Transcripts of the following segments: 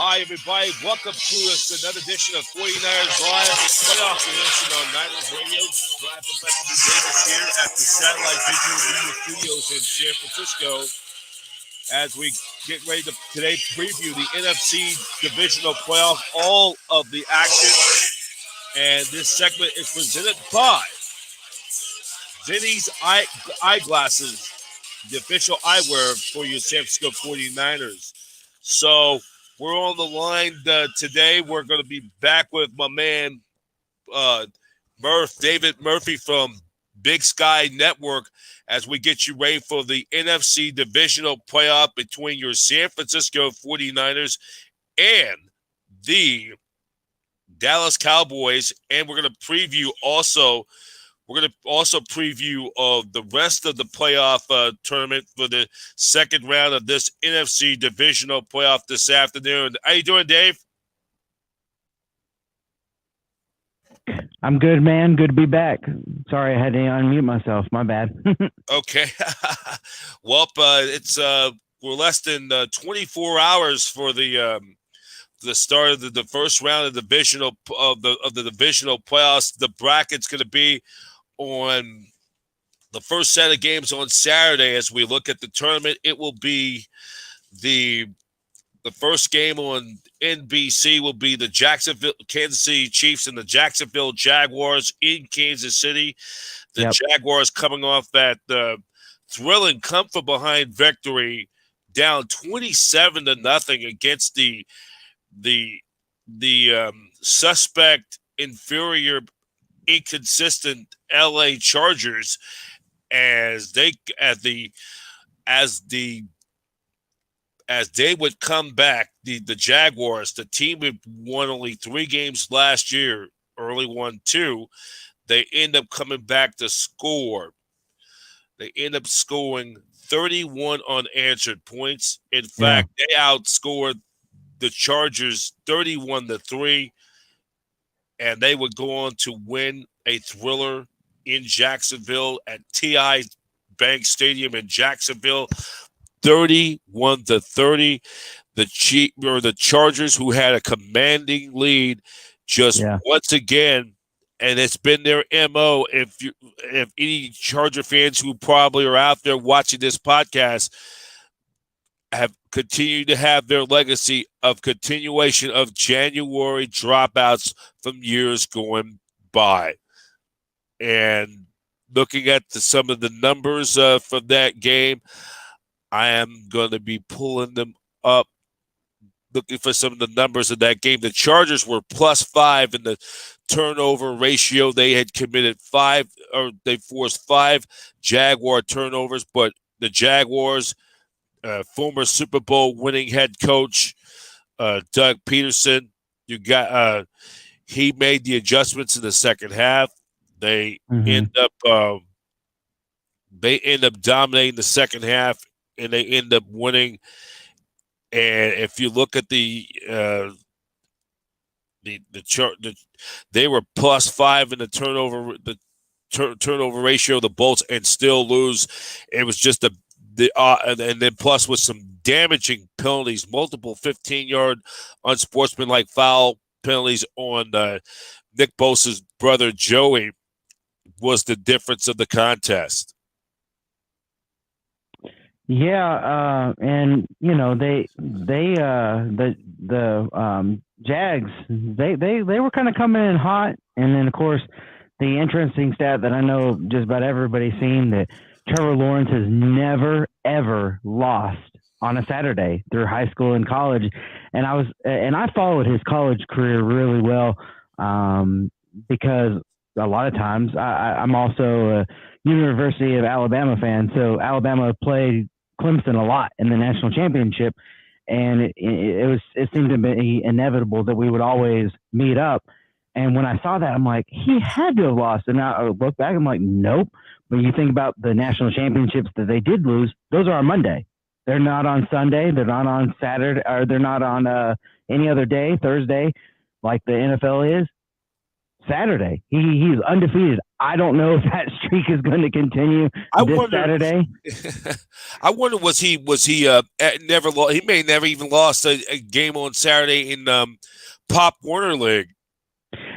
Hi, everybody. Welcome to another edition of 49ers Live Playoff Edition on Niners Radio. Live Professor Davis here at the Satellite Digital Media Studios in San Francisco as we get ready to today preview the NFC Divisional Playoff, all of the action. And this segment is presented by Vinny's Eyeglasses, the official eyewear for your San Francisco 49ers. So we're on the line today. We're going to be back with my man, David Murphy from Big Sky Network as we get you ready for the NFC Divisional Playoff between your San Francisco 49ers and the Dallas Cowboys. And we're going to preview also of the rest of the playoff tournament for the second round of this NFC Divisional Playoff this afternoon. How you doing, Dave? I'm good, man. Good to be back. Sorry, I had to unmute myself. My bad. Okay. Well, we're less than 24 hours for the start of the first round of the divisional playoffs. The bracket's going to be on the first set of games on Saturday. As we look at the tournament, it will be the first game on NBC will be the Kansas City Chiefs and the Jacksonville Jaguars in Kansas City. The Jaguars coming off that thrilling come from behind victory, down 27-0 against the suspect, inferior, inconsistent LA Chargers as they would come back. The Jaguars, the team who won only 3 games last year, early won 2. They end up coming back to score. They end up scoring 31 unanswered points. In fact, they outscored the Chargers 31-3, and they would go on to win a thriller in Jacksonville at TI Bank Stadium in Jacksonville, 31-30. The Chargers, who had a commanding lead, once again, and it's been their MO. If any Charger fans who probably are out there watching this podcast have continued to have their legacy of continuation of January dropouts from years going by. And looking at some of the numbers from that game, I am going to be pulling them up, looking for some of the numbers of that game. The Chargers were +5 in the turnover ratio. They had committed they forced 5 Jaguar turnovers, but the Jaguars, former Super Bowl winning head coach Doug Peterson, he made the adjustments in the second half. They end up dominating the second half, and they end up winning. And if you look at the chart, they were +5 in the turnover ratio, the Bolts, and still lose. It was just and then plus with some damaging penalties, multiple 15-yard unsportsmanlike foul penalties on Nick Bosa's brother Joey was the difference of the contest. Yeah, and the Jags, they were kind of coming in hot, and then of course the interesting stat that I know just about everybody's seen, that Trevor Lawrence has never ever lost on a Saturday through high school and college, and I followed his college career really well because a lot of times I'm also a University of Alabama fan, so Alabama played Clemson a lot in the national championship, and it seemed to be inevitable that we would always meet up. And when I saw that, I'm like, he had to have lost. And I look back, I'm like, nope. When you think about the national championships that they did lose, those are on Monday. They're not on Sunday. They're not on Saturday, or they're not on any other day, Thursday, like the NFL is. Saturday. He's undefeated. I don't know if that streak is going to continue Saturday. I wonder was he never he may never even lost a game on Saturday in Pop Warner League.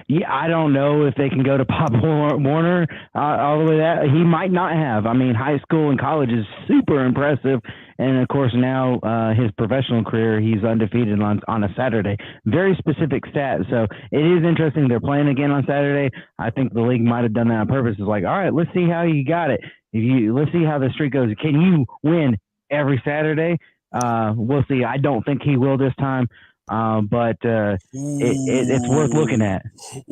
Yeah, I don't know if they can go to Pop Warner all the way that he might not have. I mean, high school and college is super impressive, and of course now his professional career, he's undefeated on a Saturday. Very specific stat. So it is interesting. They're playing again on Saturday. I think the league might have done that on purpose. It's like, all right, let's see how you got it. Let's see how the streak goes. Can you win every Saturday? We'll see. I don't think he will this time. But it's worth looking at.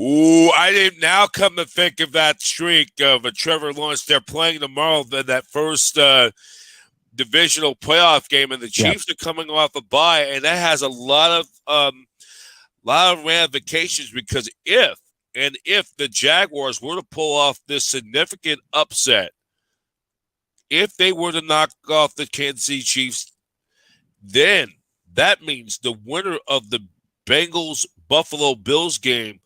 Ooh, I didn't now come to think of that streak of Trevor Lawrence. They're playing tomorrow, that first divisional playoff game, and the Chiefs are coming off a bye, and that has a lot of ramifications because if the Jaguars were to pull off this significant upset, if they were to knock off the Kansas City Chiefs, then that means the winner of the Bengals-Buffalo Bills game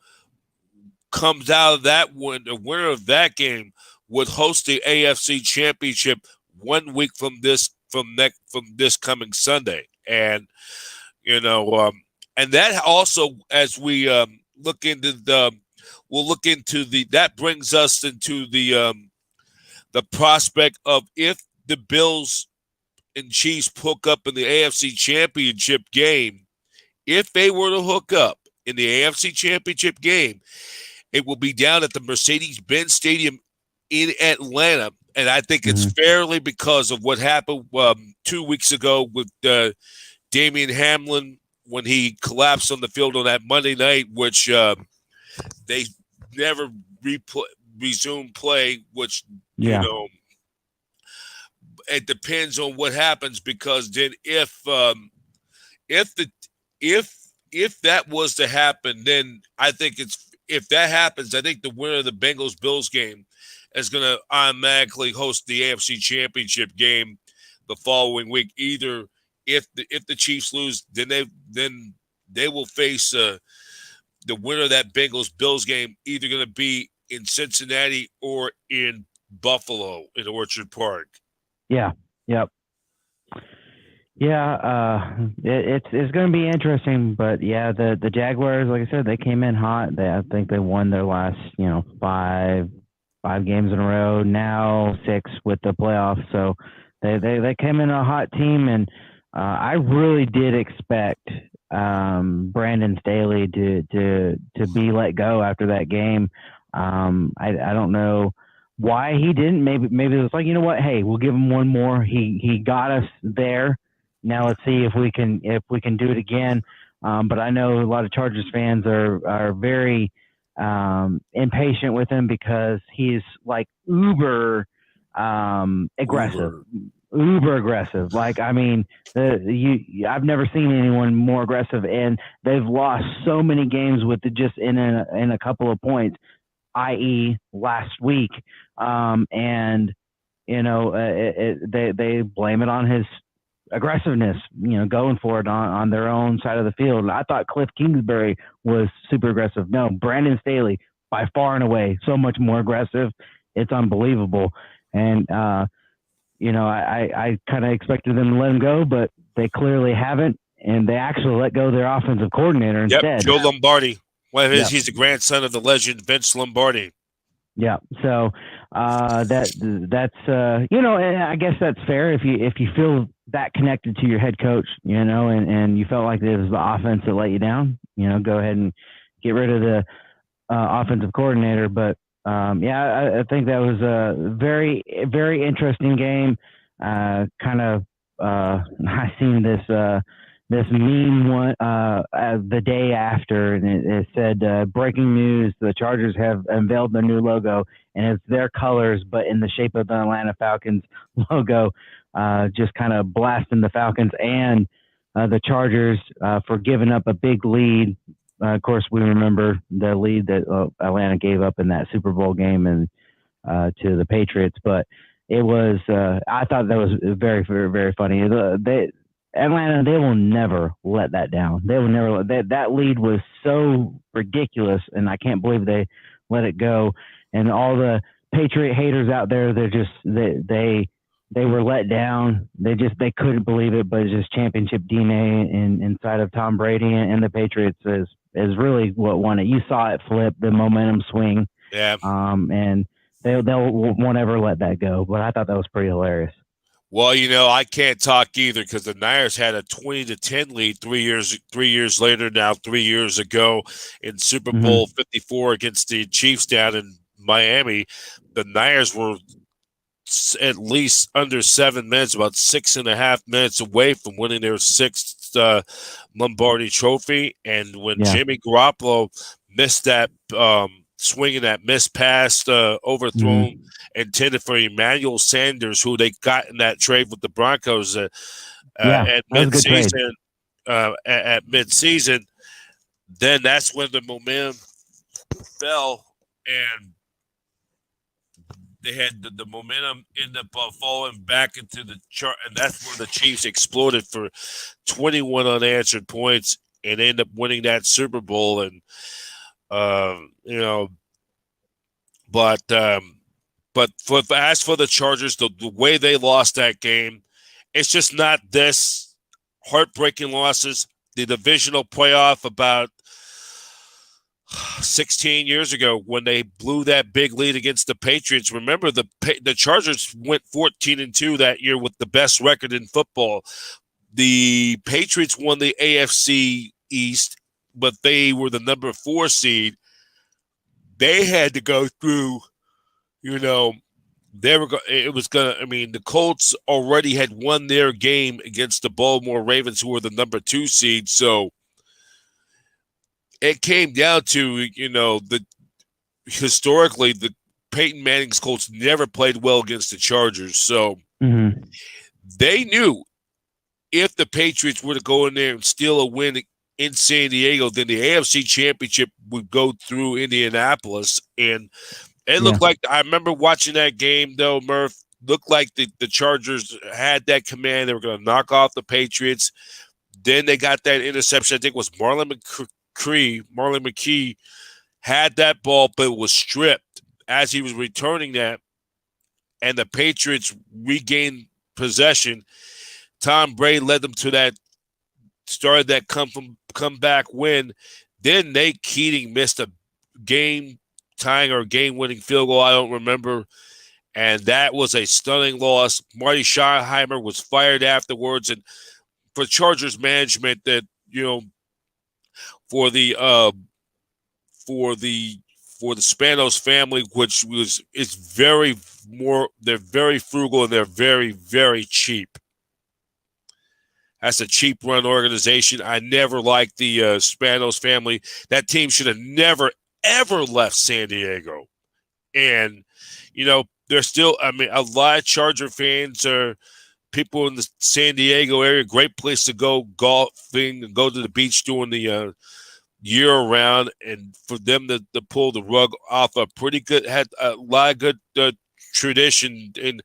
comes out of that win. The winner of that game would host the AFC Championship 1 week from this coming Sunday, and and that also, as we look into that brings us into the prospect of if the Bills and Chiefs hook up in the AFC Championship game. If they were to hook up in the AFC Championship game, it will be down at the Mercedes-Benz Stadium in Atlanta. And I think it's fairly because of what happened 2 weeks ago with Damian Hamlin when he collapsed on the field on that Monday night, which they never resumed play, which, it depends on what happens, because then if that was to happen, then I think if that happens, I think the winner of the Bengals-Bills game is going to automatically host the AFC Championship game the following week. Either if the Chiefs lose, then they will face the winner of that Bengals-Bills game, either going to be in Cincinnati or in Buffalo in Orchard Park. Yeah. Yep. Yeah. It's going to be interesting, but yeah, the Jaguars, like I said, they came in hot. I think they won their last, five games in a row, now 6 with the playoffs. So they came in a hot team, and I really did expect Brandon Staley to be let go after that game. I don't know why he didn't. Maybe it was like, you know what? Hey, we'll give him one more. He got us there. Now let's see if we can do it again. But I know a lot of Chargers fans are very impatient with him because he's like uber aggressive. Uber aggressive. Like, I mean, I've never seen anyone more aggressive, and they've lost so many games with just in a couple of points, i.e. last week. And they blame it on his aggressiveness, going for it on their own side of the field. I thought Cliff Kingsbury was super aggressive. No, Brandon Staley, by far and away, so much more aggressive. It's unbelievable. And, I kind of expected them to let him go, but they clearly haven't. And they actually let go their offensive coordinator instead. Yep, Joe Lombardi. He's the grandson of the legend Vince Lombardi. Yeah, so that's and I guess that's fair if you feel that connected to your head coach, and you felt like it was the offense that let you down, go ahead and get rid of the offensive coordinator. But I think that was a very, very interesting game. I seen this meme one the day after, and it said, breaking news, the Chargers have unveiled their new logo, and it's their colors, but in the shape of the Atlanta Falcons logo, just kind of blasting the Falcons and the Chargers for giving up a big lead. Of course, we remember the lead that Atlanta gave up in that Super Bowl game and to the Patriots, but it was I thought that was very, very, very funny. Atlanta, they will never let that down. They will never that lead was so ridiculous, and I can't believe they let it go. And all the Patriot haters out there, they were let down. They couldn't believe it, but it's just championship DNA inside of Tom Brady and the Patriots is really what won it. You saw it flip, the momentum swing. Yeah. And they won't ever let that go. But I thought that was pretty hilarious. Well, I can't talk either because the Niners had a 20-10 lead 3 years later now, 3 years ago in Super Bowl 54 against the Chiefs down in Miami. The Niners were at least under 7 minutes, about 6.5 minutes away from winning their sixth Lombardi trophy. And when Jimmy Garoppolo missed that swinging that missed pass overthrown intended for Emmanuel Sanders, who they got in that trade with the Broncos at midseason. At midseason, then that's when the momentum fell, and they had the momentum end up falling back into the chart, and that's where the Chiefs exploded for 21 unanswered points and end up winning that Super Bowl. And but as for the Chargers, the way they lost that game, it's just not this heartbreaking losses. The divisional playoff about 16 years ago when they blew that big lead against the Patriots. Remember, the Chargers went 14-2 that year with the best record in football. The Patriots won the AFC East, but they were the number 4 seed. They had to go through, the Colts already had won their game against the Baltimore Ravens, who were the number 2 seed. So it came down to, historically, the Peyton Manning's Colts never played well against the Chargers. So they knew if the Patriots were to go in there and steal a win in San Diego, then the AFC Championship would go through Indianapolis. And it looked like, I remember watching that game, though, Murph, looked like the Chargers had that command. They were going to knock off the Patriots. Then they got that interception. I think it was Marlon McKee had that ball, but it was stripped as he was returning that, and the Patriots regained possession. Tom Brady led them to that, started that comeback win. Then Nate Keating missed a game-tying or game-winning field goal, I don't remember, and that was a stunning loss. Marty Schottenheimer was fired afterwards, and for Chargers management, that for the Spanos family, which they're very frugal and they're very, very cheap. That's a cheap run organization. I never liked the Spanos family. That team should have never, ever left San Diego. And, they're still, a lot of Charger fans are people in the San Diego area, great place to go golfing and go to the beach during the year round, and for them to pull the rug off had a lot of good tradition. And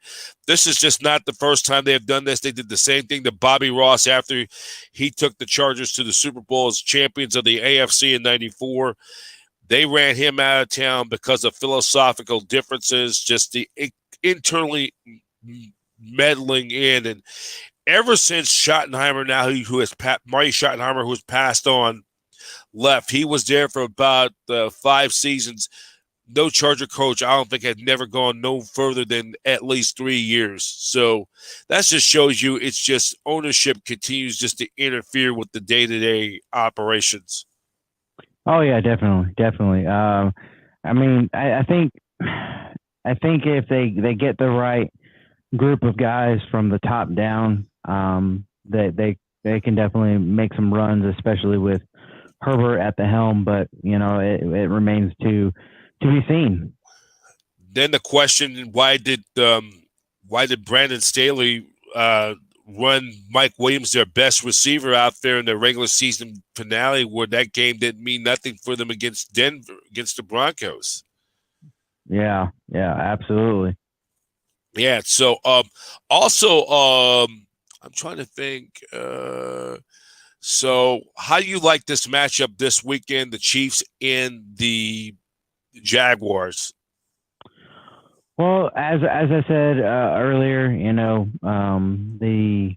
this is just not the first time they have done this. They did the same thing to Bobby Ross after he took the Chargers to the Super Bowl as champions of the AFC in '94. They ran him out of town because of philosophical differences, just the internally meddling in. And ever since Schottenheimer, Marty Schottenheimer, who has passed on, left, he was there for about 5 seasons. No Charger coach, I don't think, had never gone no further than at least 3 years. So that just shows you it's just ownership continues just to interfere with the day-to-day operations. Oh yeah, definitely. I think if they get the right group of guys from the top down, they can definitely make some runs, especially with Herbert at the helm. But it remains to be seen. Then the question: why did Brandon Staley run Mike Williams, their best receiver, out there in the regular season finale, where that game didn't mean nothing for them against Denver, against the Broncos? Yeah, absolutely. Yeah. So, I'm trying to think. So, how do you like this matchup this weekend? The Chiefs and the Jaguars. Well, as I said earlier, the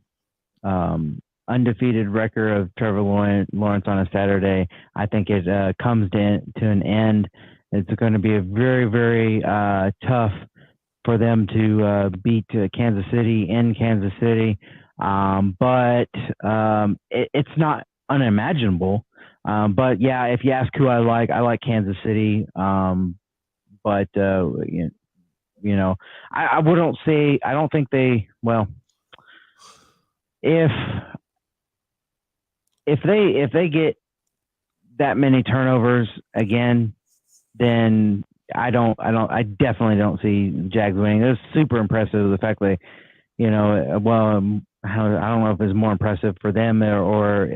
undefeated record of Trevor Lawrence on a Saturday, I think it comes to an end. It's going to be a very, very tough for them to beat Kansas City in Kansas City, but it's not unimaginable. But yeah, if you ask who I like Kansas City. But I wouldn't say I don't think they well if if they get that many turnovers again, then I definitely don't see Jags winning. It was super impressive the fact that I don't know if it's more impressive for them we're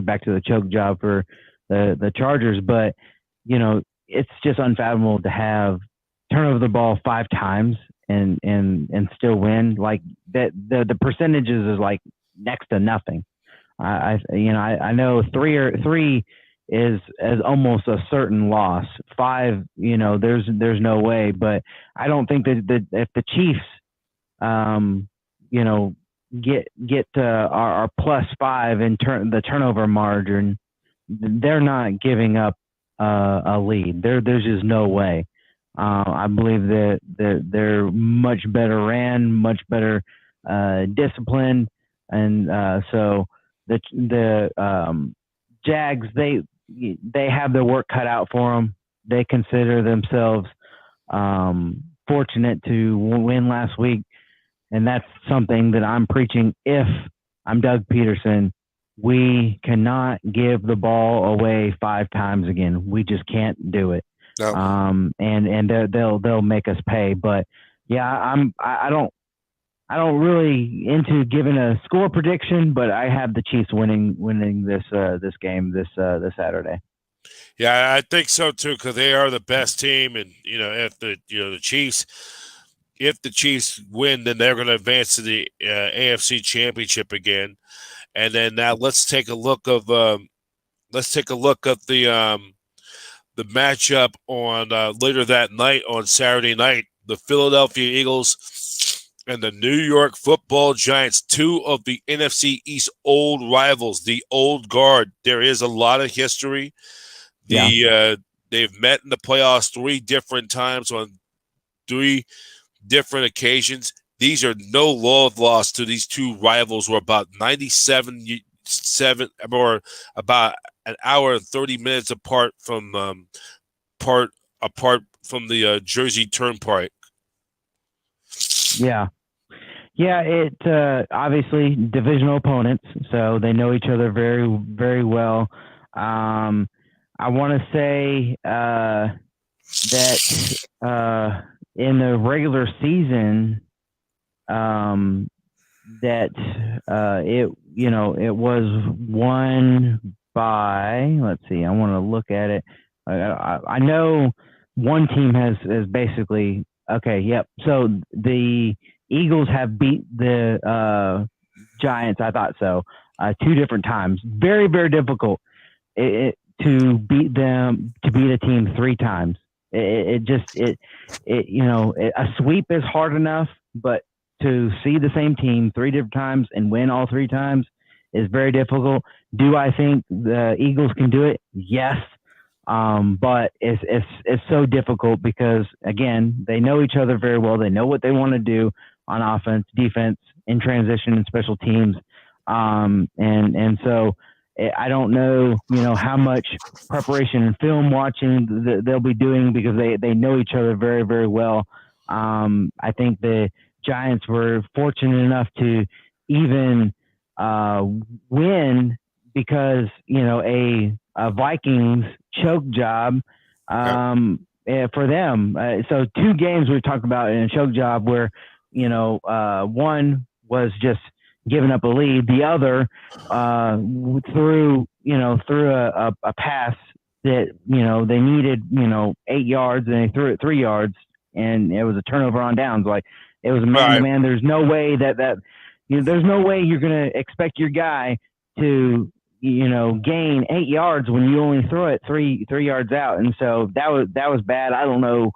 back to the choke job for the Chargers, but it's just unfathomable to have turn over the ball 5 times and still win. Like that, the percentages is like next to nothing. I know three is almost a certain loss. 5, there's no way. But I don't think that if the Chiefs, you know, get our +5 in the turnover margin, they're not giving up a lead. There's just no way. I believe that they're much better ran, much better disciplined, and so the Jags they have their work cut out for them. They consider themselves fortunate to win last week, and that's something that I'm preaching. If I'm Doug Peterson, we cannot give the ball away 5 times again. We just can't do it. No. And they'll make us pay. But yeah, I don't really into giving a score prediction, but I have the Chiefs winning this game this Saturday. Yeah, I think so too, because they are the best team, and if the Chiefs, if the Chiefs win, then they're going to advance to the AFC Championship again. And then now let's take a look at the matchup on later that night on Saturday night. The Philadelphia Eagles and the New York Football Giants, 2 of the NFC East old rivals, the old guard. There is a lot of history. They've met in the playoffs 3 different times on 3 different occasions. These are no love lost to these 2 rivals. Were about 97 or about an hour and 30 minutes apart from the Jersey Turnpike. Yeah. It obviously divisional opponents, so they know each other very, very well. I want to say that in the regular season, that it was won by. Let's see. I want to look at it. I know one team has basically. Okay. Yep. So the Eagles have beat the Giants. I thought so. 2 different times. Very, very difficult to beat them, to beat a team 3 times. A sweep is hard enough, but to see the same team 3 different times and win all 3 times is very difficult. Do I think the Eagles can do it? Yes. But it's so difficult because, again, they know each other very well. They know what they want to do on offense, defense, in transition, and special teams. And so I don't know, how much preparation and film watching they'll be doing because they know each other very, very well. I think the Giants were fortunate enough to even win because, a Vikings choke job for them. So 2 games we've talked about in a choke job where, one was just giving up a lead. The other through a pass that, they needed, 8 yards and they threw it 3 yards and it was a turnover on downs. Like it was a man-to-man. There's no way there's no way you're going to expect your guy to, gain 8 yards when you only throw it three yards out. And so that was bad. I don't know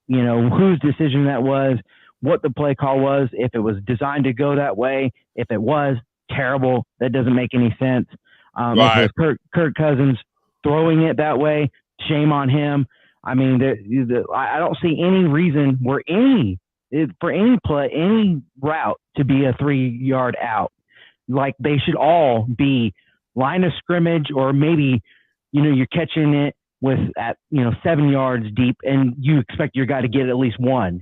whose decision that was, what the play call was, if it was designed to go that way. If it was, terrible. That doesn't make any sense. If it was Kirk Cousins throwing it that way, shame on him. I mean, I don't see any reason for any play, any route to be a 3-yard out. Like, they should all be line of scrimmage, or maybe, you're catching it at 7 yards deep, and you expect your guy to get at least one,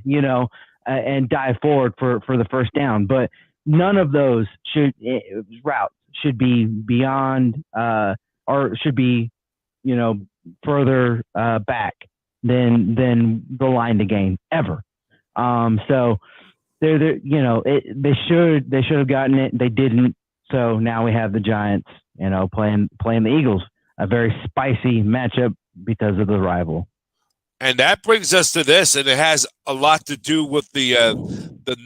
and dive forward for the first down. But none of those routes should be beyond or should be further back than the line to gain ever. So they should have gotten it. They didn't. So now we have the Giants, playing the Eagles, a very spicy matchup because of the rival. And that brings us to this, and it has a lot to do with the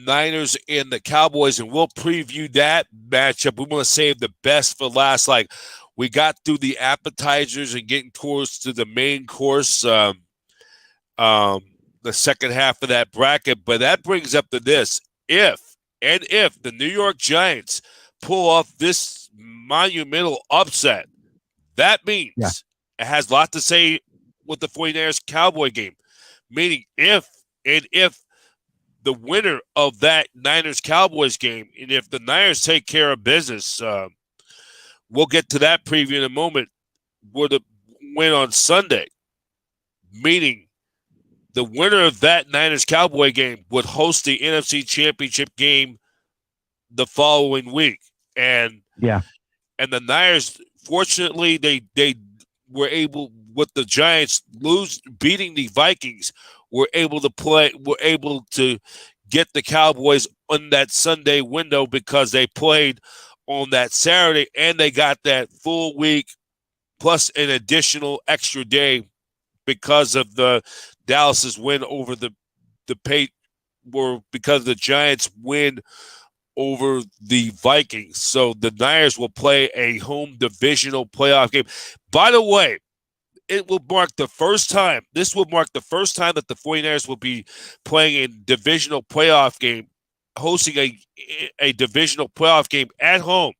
Niners and the Cowboys, and we'll preview that matchup. We want to save the best for last. Like, we got through the appetizers and getting towards to the main course, the second half of that bracket. But that brings up to this: if the New York Giants pull off this monumental upset, that means it has a lot to say with the 49ers Cowboy game. Meaning, if the winner of that Niners Cowboys game, and if the Niners take care of business, we'll get to that preview in a moment, would win on Sunday. Meaning, the winner of that Niners Cowboy game would host the NFC Championship game the following week. And the Niners, fortunately, they were able, with the Giants beating the Vikings, were able to get the Cowboys on that Sunday window because they played on that Saturday, and they got that full week plus an additional extra day because of the Dallas's win over because the Giants win over the Vikings. So the Niners will play a home divisional playoff game. By the way, this will mark the first time that the 49ers will be playing a divisional playoff game, hosting a divisional playoff game at home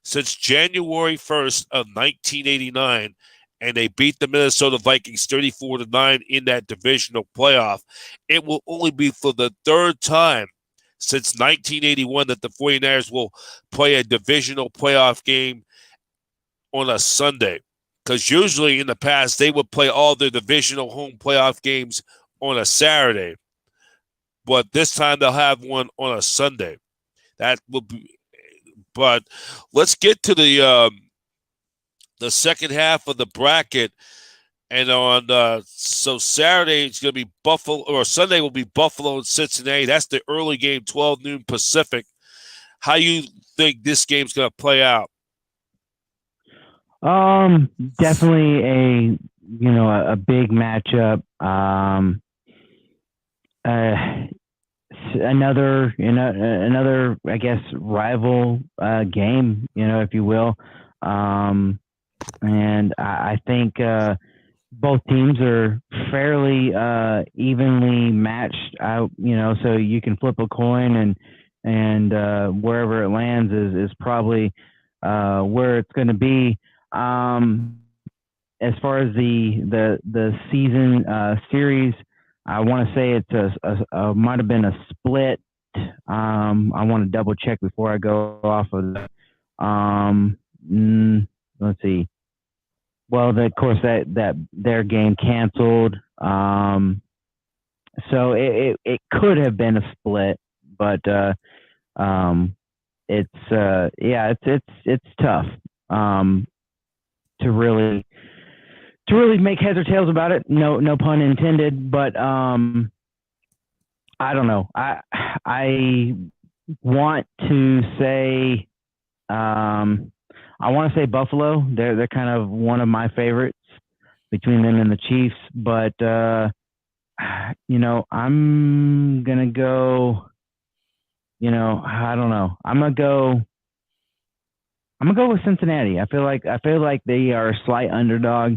since January 1st of 1989, and they beat the Minnesota Vikings 34-9 in that divisional playoff. It will only be for the third time since 1981 that the 49ers will play a divisional playoff game on a Sunday. Because usually in the past, they would play all their divisional home playoff games on a Saturday. But this time they'll have one on a Sunday. That will be. But let's get to the second half of the bracket. And on so Saturday it's going to be Buffalo, or Sunday will be Buffalo and Cincinnati. That's the early game, 12 noon Pacific. How you think this game's going to play out? Definitely a big matchup. Another I guess rival game, if you will. And I think both teams are fairly evenly matched out, so you can flip a coin and wherever it lands is probably where it's going to be. As far as the season series, I want to say it's might have been a split. I want to double check before I go off of that. Let's see. Well, of course that their game canceled. So it could have been a split, but it's tough to really make heads or tails about it. No pun intended, but I don't know. I want to say Buffalo. They're kind of one of my favorites between them and the Chiefs, but I'm gonna go. I don't know. I'm gonna go with Cincinnati. I feel like they are a slight underdog.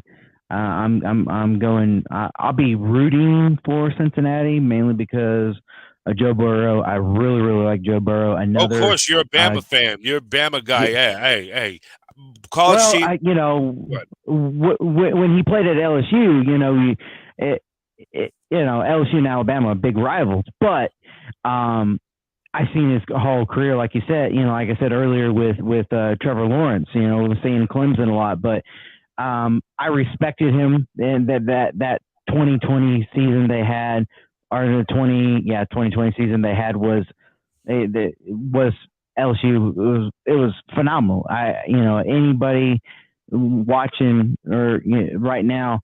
I'm going. I'll be rooting for Cincinnati mainly because of Joe Burrow. I really like Joe Burrow. Of course, you're a Bama fan. You're a Bama guy. Hey. College well, team. When he played at LSU, LSU and Alabama are big rivals, but I've seen his whole career, like you said, like I said earlier with Trevor Lawrence, was seeing Clemson a lot, but I respected him and that 2020 season they had, or the 2020 season they had was LSU. It was phenomenal. Anybody watching or right now,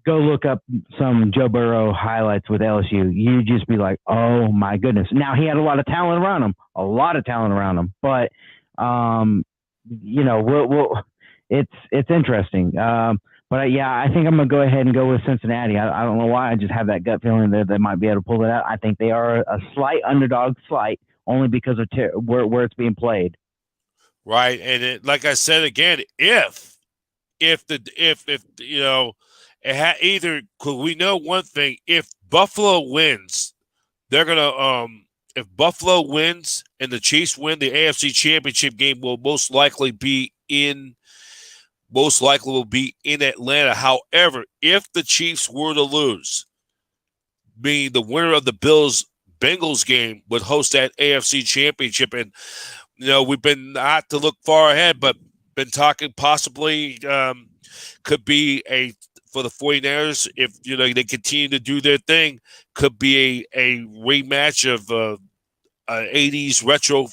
go look up some Joe Burrow highlights with LSU. You just be like, oh my goodness. Now he had a lot of talent around him, but it's interesting. But I think I'm gonna go ahead and go with Cincinnati. I don't know why. I just have that gut feeling that they might be able to pull it out. I think they are a slight underdog, only because of where it's being played. Right, and like I said again, if it had either, because we know one thing: if Buffalo wins, they're gonna if Buffalo wins and the Chiefs win, the AFC Championship game will most likely be in Atlanta. However, if the Chiefs were to lose, meaning the winner of the Bills-Bengals game would host that AFC Championship, and we've been not to look far ahead, but been talking possibly could be for the 49ers, if they continue to do their thing, could be a rematch of 80s retro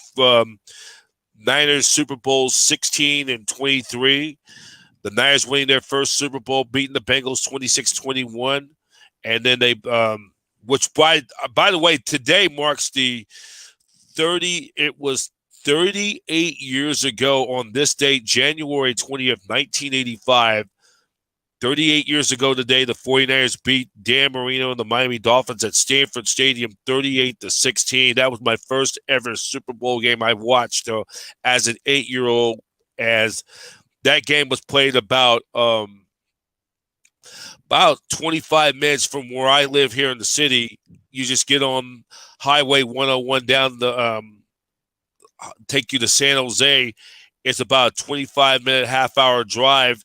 Niners Super Bowl 16 and 23. The Niners winning their first Super Bowl, beating the Bengals 26-21. And then they which by the way, today marks it was 38 years ago on this date, January 20th, 1985. 38 years ago today, the 49ers beat Dan Marino and the Miami Dolphins at Stanford Stadium 38-16. That was my first ever Super Bowl game I watched as an 8-year-old, as that game was played about 25 minutes from where I live here in the city. You just get on Highway 101 down take you to San Jose. It's about a 25-minute, half-hour drive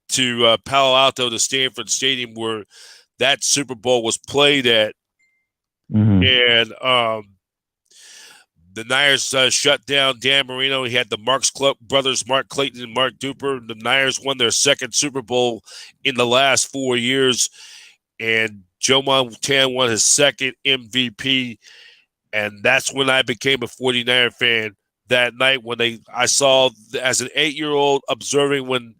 to Palo Alto, to Stanford Stadium, where that Super Bowl was played at. Mm-hmm. And the Niners shut down Dan Marino. He had the Marks brothers, Mark Clayton and Mark Duper. The Niners won their second Super Bowl in the last 4 years, and Joe Montana won his second MVP. And that's when I became a 49er fan. That night when I saw as an 8-year-old observing when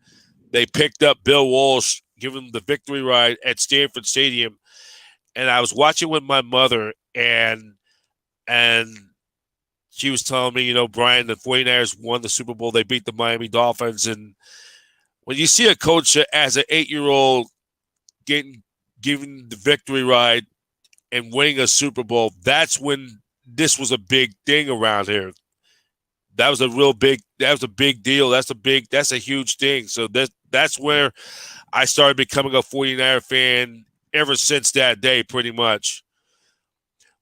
they picked up Bill Walsh, giving him the victory ride at Stanford Stadium. And I was watching with my mother, and she was telling me, Brian, the 49ers won the Super Bowl. They beat the Miami Dolphins. And when you see a coach as an 8-year-old given the victory ride and winning a Super Bowl, that's when this was a big thing around here. That was a big deal. That's a huge thing. So that's where I started becoming a 49er fan ever since that day, pretty much.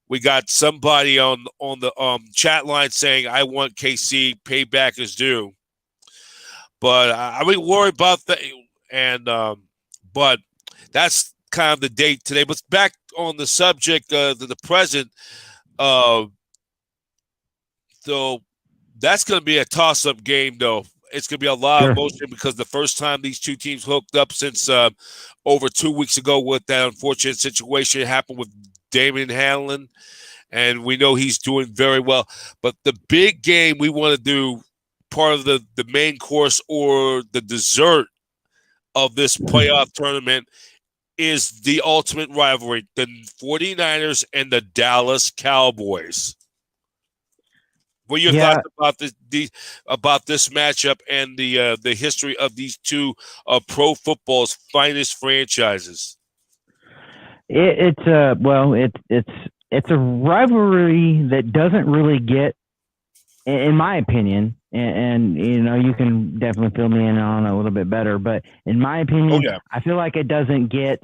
We got somebody on the chat line saying, I want KC, payback is due. But I wouldn't worry about that. And but that's kind of the date today. But back on the subject of the present, so that's going to be a toss-up game, though. It's going to be a lot of emotion, because the first time these two teams hooked up since over 2 weeks ago, with that unfortunate situation happened with Damian Hanlon, and we know he's doing very well. But the big game we want to do, part of the main course or the dessert of this playoff tournament, is the ultimate rivalry, the 49ers and the Dallas Cowboys. What are your thoughts about this matchup and the history of these two pro football's finest franchises? It's a rivalry that doesn't really get in my opinion, and you can definitely fill me in on it a little bit better, but in my opinion, I feel like it doesn't get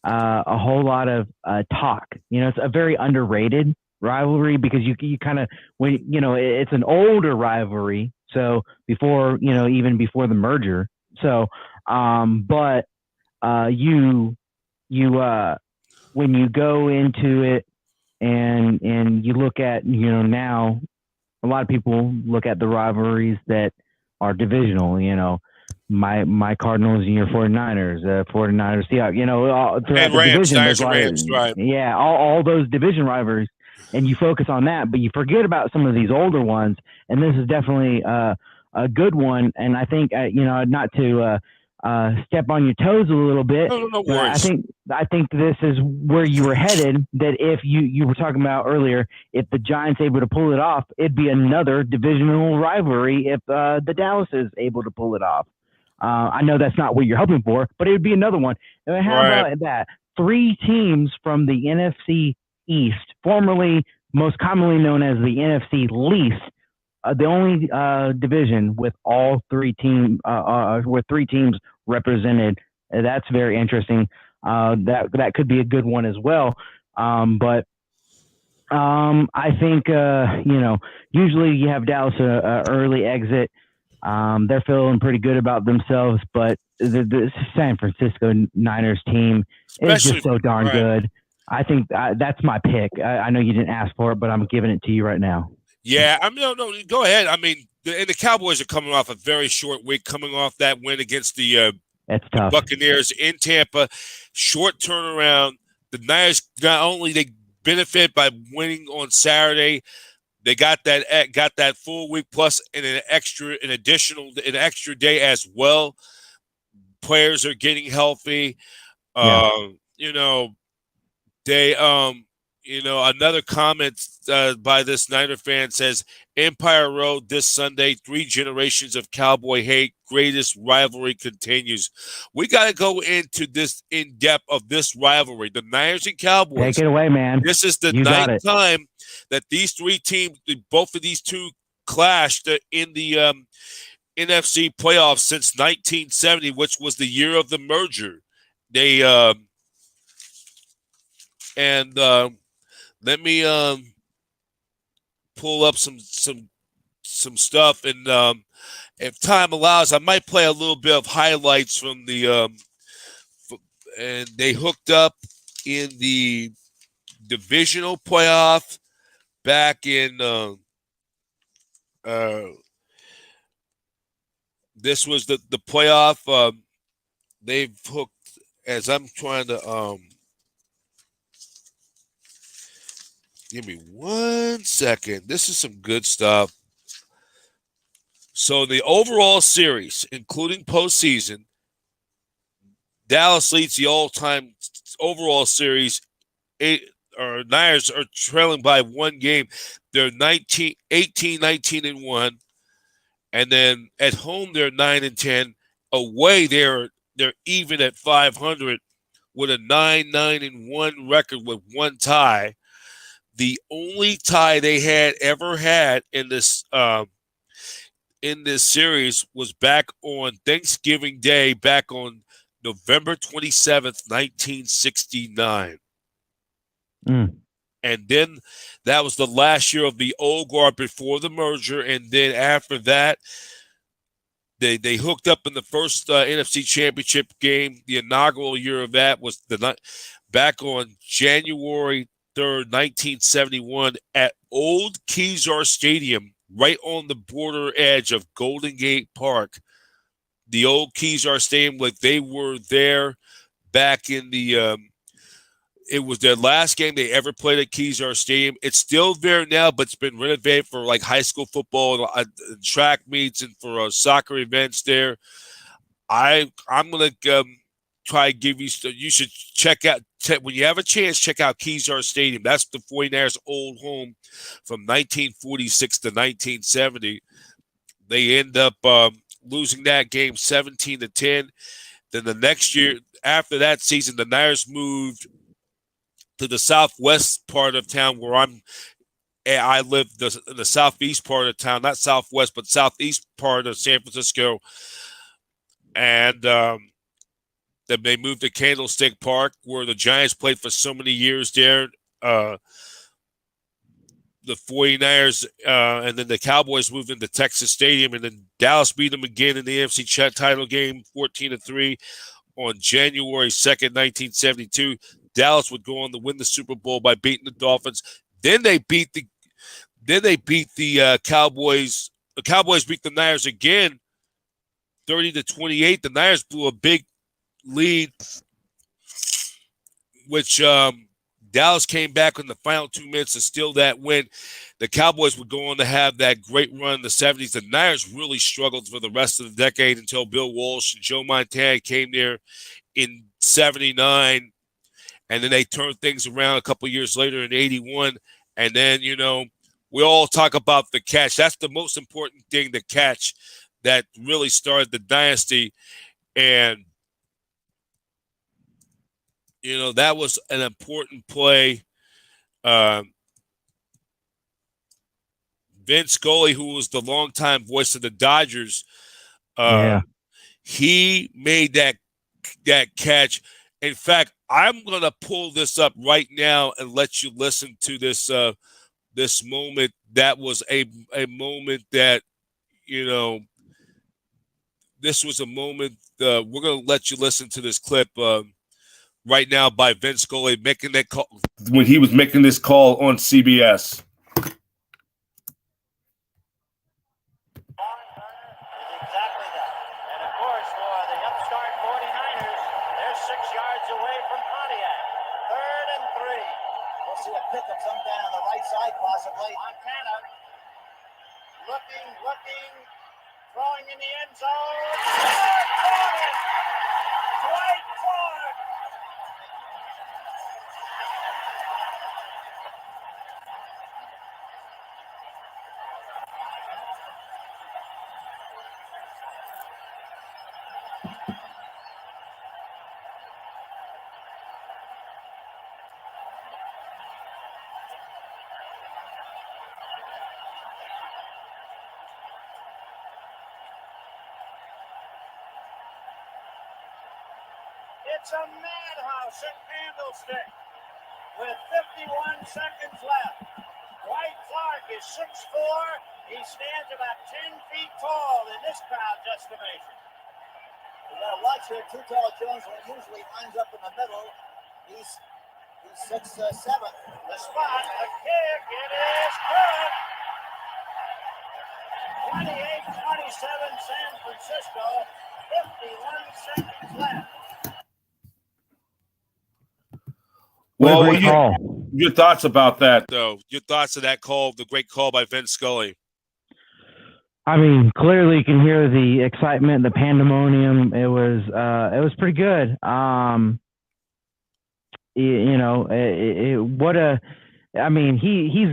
a whole lot of talk. It's a very underrated rivalry because you kind of it's an older rivalry, so before even before the merger. So, but you when you go into it and you look at now a lot of people look at the rivalries that are divisional, my Cardinals and your 49ers, 49ers, Seahawks, all throughout the Rams, division, there's a lot Rams, right. Yeah, all those division rivalries, and you focus on that, but you forget about some of these older ones, and this is definitely a good one, and I think, not to step on your toes a little bit. No worries. I think this is where you were headed. That if you were talking about earlier, if the Giants able to pull it off, it'd be another divisional rivalry. If the Dallas is able to pull it off, I know that's not what you're hoping for, but it would be another one. And how about that? 3 teams from the NFC East, formerly most commonly known as the NFC least. The only division with all 3 teams with 3 teams represented. That's very interesting. That could be a good one as well. But I think usually you have Dallas early exit. They're feeling pretty good about themselves, but the San Francisco Niners team is just so darn good. I think that's my pick. I know you didn't ask for it, but I'm giving it to you right now. Yeah, no, go ahead. I mean, the Cowboys are coming off a very short week, coming off that win against the Buccaneers in Tampa. Short turnaround. The Niners, not only they benefit by winning on Saturday, they got that full week plus an extra day as well. Players are getting healthy. They another comment by this Niner fan says, Empire Road this Sunday, 3 generations of Cowboy hate, greatest rivalry continues. We got to go into this in depth of this rivalry. The Niners and Cowboys. Take it away, man. This is the 9th time that these 3 teams, both of these 2 clashed in the NFC playoffs since 1970, which was the year of the merger. They let me pull up some stuff, and if time allows, I might play a little bit of highlights from the and they hooked up in the divisional playoff back in this was the playoff. They've hooked, as I'm trying to give me 1 second. This is some good stuff. So the overall series, including postseason, Dallas leads the all-time overall series. Niners are trailing by 1 game. They're 18, 19, and 1. And then at home, they're 9 and 10. Away, they're even at 500 with a 9 and 1 record with 1 tie. The only tie they ever had in this series was back on Thanksgiving Day, back on November 27th, 1969. And then that was the last year of the old guard before the merger. And then after that, they hooked up in the first NFC Championship game. The inaugural year of that was back on January 3rd, 1971 at Old Kezar Stadium, right on the border edge of Golden Gate Park. The old Kezar Stadium, like they were there back in the it was their last game they ever played at Kezar Stadium. It's still there now, but it's been renovated for like high school football and track meets and for soccer events there. I'm going to try to give you – you should check out – when you have a chance, check out Kezar Stadium. That's the 49ers' old home from 1946 to 1970. They end up losing that game 17-10. Then the next year, after that season, the Niners moved to the southwest part of town where I'm And I live in the southeast part of town, not southwest, but southeast part of San Francisco. And then they moved to Candlestick Park, where the Giants played for so many years there. The 49ers, and then the Cowboys moved into Texas Stadium, and then Dallas beat them again in the AFC title game, 14-3, on January 2nd, 1972. Dallas would go on to win the Super Bowl by beating the Dolphins. Then they beat the Cowboys. The Cowboys beat the Niners again, 30-28. The Niners blew a big lead, which Dallas came back in the final 2 minutes to steal that win. The Cowboys would go on to have that great run in the 70s. The Niners really struggled for the rest of the decade until Bill Walsh and Joe Montana came there in 79. And then they turned things around a couple years later in 81. And then, we all talk about the catch. That's the most important thing, the catch that really started the dynasty. And, that was an important play. Vince Scully, who was the longtime voice of the Dodgers, he made that catch. In fact, I'm going to pull this up right now and let you listen to this this moment. That was a moment that, this was a moment. We're going to let you listen to this clip right now by Vince Scully making that call when he was making this call on CBS. Looking, throwing in the end zone. Dwight Clark. It's a madhouse at Candlestick with 51 seconds left. Dwight Clark is 6'4". He stands about 10 feet tall in this crowd's estimation. You gotta watch here. Too Tall Jones usually lines up in the middle. He's 6'7". The spot, the kick, it is good. 28-27 San Francisco. 51 seconds left. Well, your thoughts about that, though? Your thoughts of that call, the great call by Vince Scully? I mean, clearly you can hear the excitement, the pandemonium. It was pretty good. He's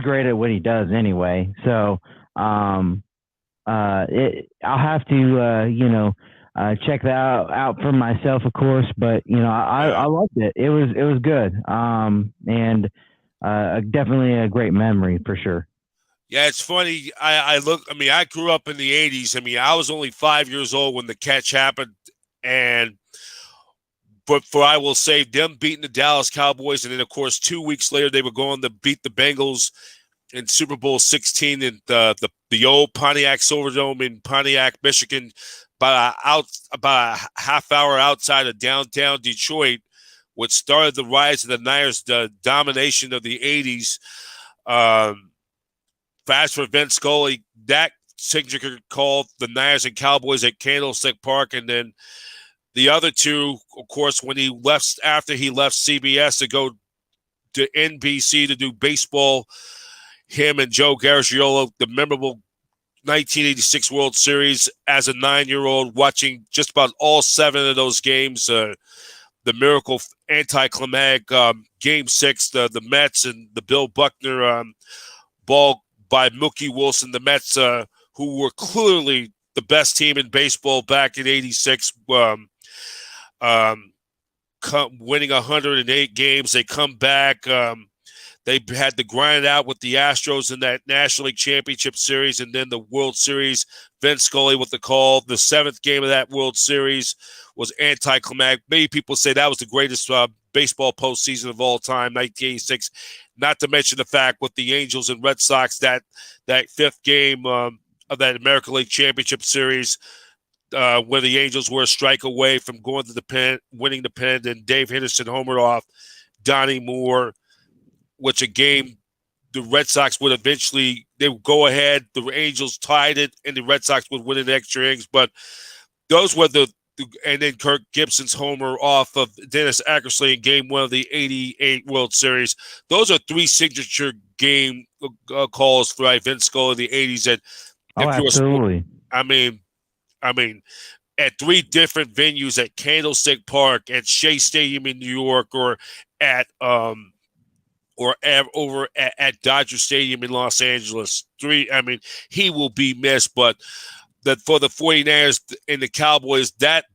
great at what he does anyway. So, I'll have to, check that out for myself, of course. But I loved it. It was good. Definitely a great memory for sure. Yeah, it's funny. I grew up in the 80s. I was only 5 years old when the catch happened, but I will say them beating the Dallas Cowboys, and then of course 2 weeks later they were going to beat the Bengals in Super Bowl 16 in the old Pontiac Silverdome in Pontiac, Michigan, about a half hour outside of downtown Detroit, which started the rise of the Niners, the domination of the 80s. Fast for Vince Scully, that signature call, the Niners and Cowboys at Candlestick Park, and then the other two, of course, when after he left CBS to go to NBC to do baseball, him and Joe Garagiola, the memorable 1986 World Series as a 9-year-old, watching just about all 7 of those games. The miracle anticlimactic Game 6, the Mets and the Bill Buckner ball by Mookie Wilson, the Mets, who were clearly the best team in baseball back in '86, winning 108 games. They come back. They had to grind it out with the Astros in that National League Championship Series and then the World Series. Vince Scully with the call. The 7th game of that World Series was anticlimactic. Many people say that was the greatest baseball postseason of all time, 1986. Not to mention the fact with the Angels and Red Sox, that 5th game of that American League Championship Series, where the Angels were a strike away from going to the pen, winning the pennant, and Dave Henderson homered off Donnie Moore, which a game the Red Sox would eventually, they would go ahead, the Angels tied it, and the Red Sox would win in extra innings. But those were and then Kirk Gibson's homer off of Dennis Eckersley in game 1 of the 88 World Series. Those are 3 signature game calls for Vince Scully in the 80s. And absolutely. I mean, at 3 different venues, at Candlestick Park, at Shea Stadium in New York, or at over at Dodger Stadium in Los Angeles. 3. I mean, he will be missed, but that for the 49ers and the Cowboys, that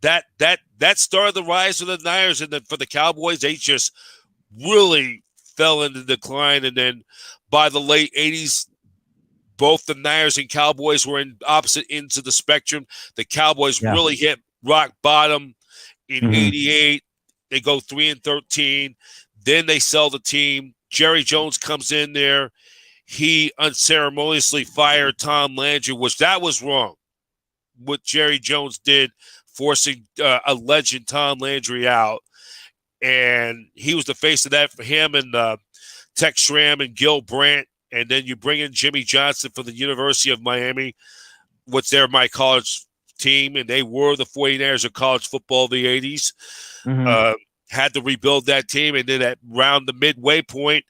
started the rise of the Niners, and then for the Cowboys, they just really fell into decline. And then by the late 80s, both the Niners and Cowboys were in opposite ends of the spectrum. The Cowboys really hit rock bottom in 88. They go 3-13. Then they sell the team. Jerry Jones comes in there. He unceremoniously fired Tom Landry, which that was wrong. What Jerry Jones did, forcing a legend, Tom Landry, out. And he was the face of that for him and Tex Schramm and Gil Brandt. And then you bring in Jimmy Johnson for the University of Miami, which they're my college team, and they were the 49ers of college football of the 80s. Had to rebuild that team, and then at around the midway point,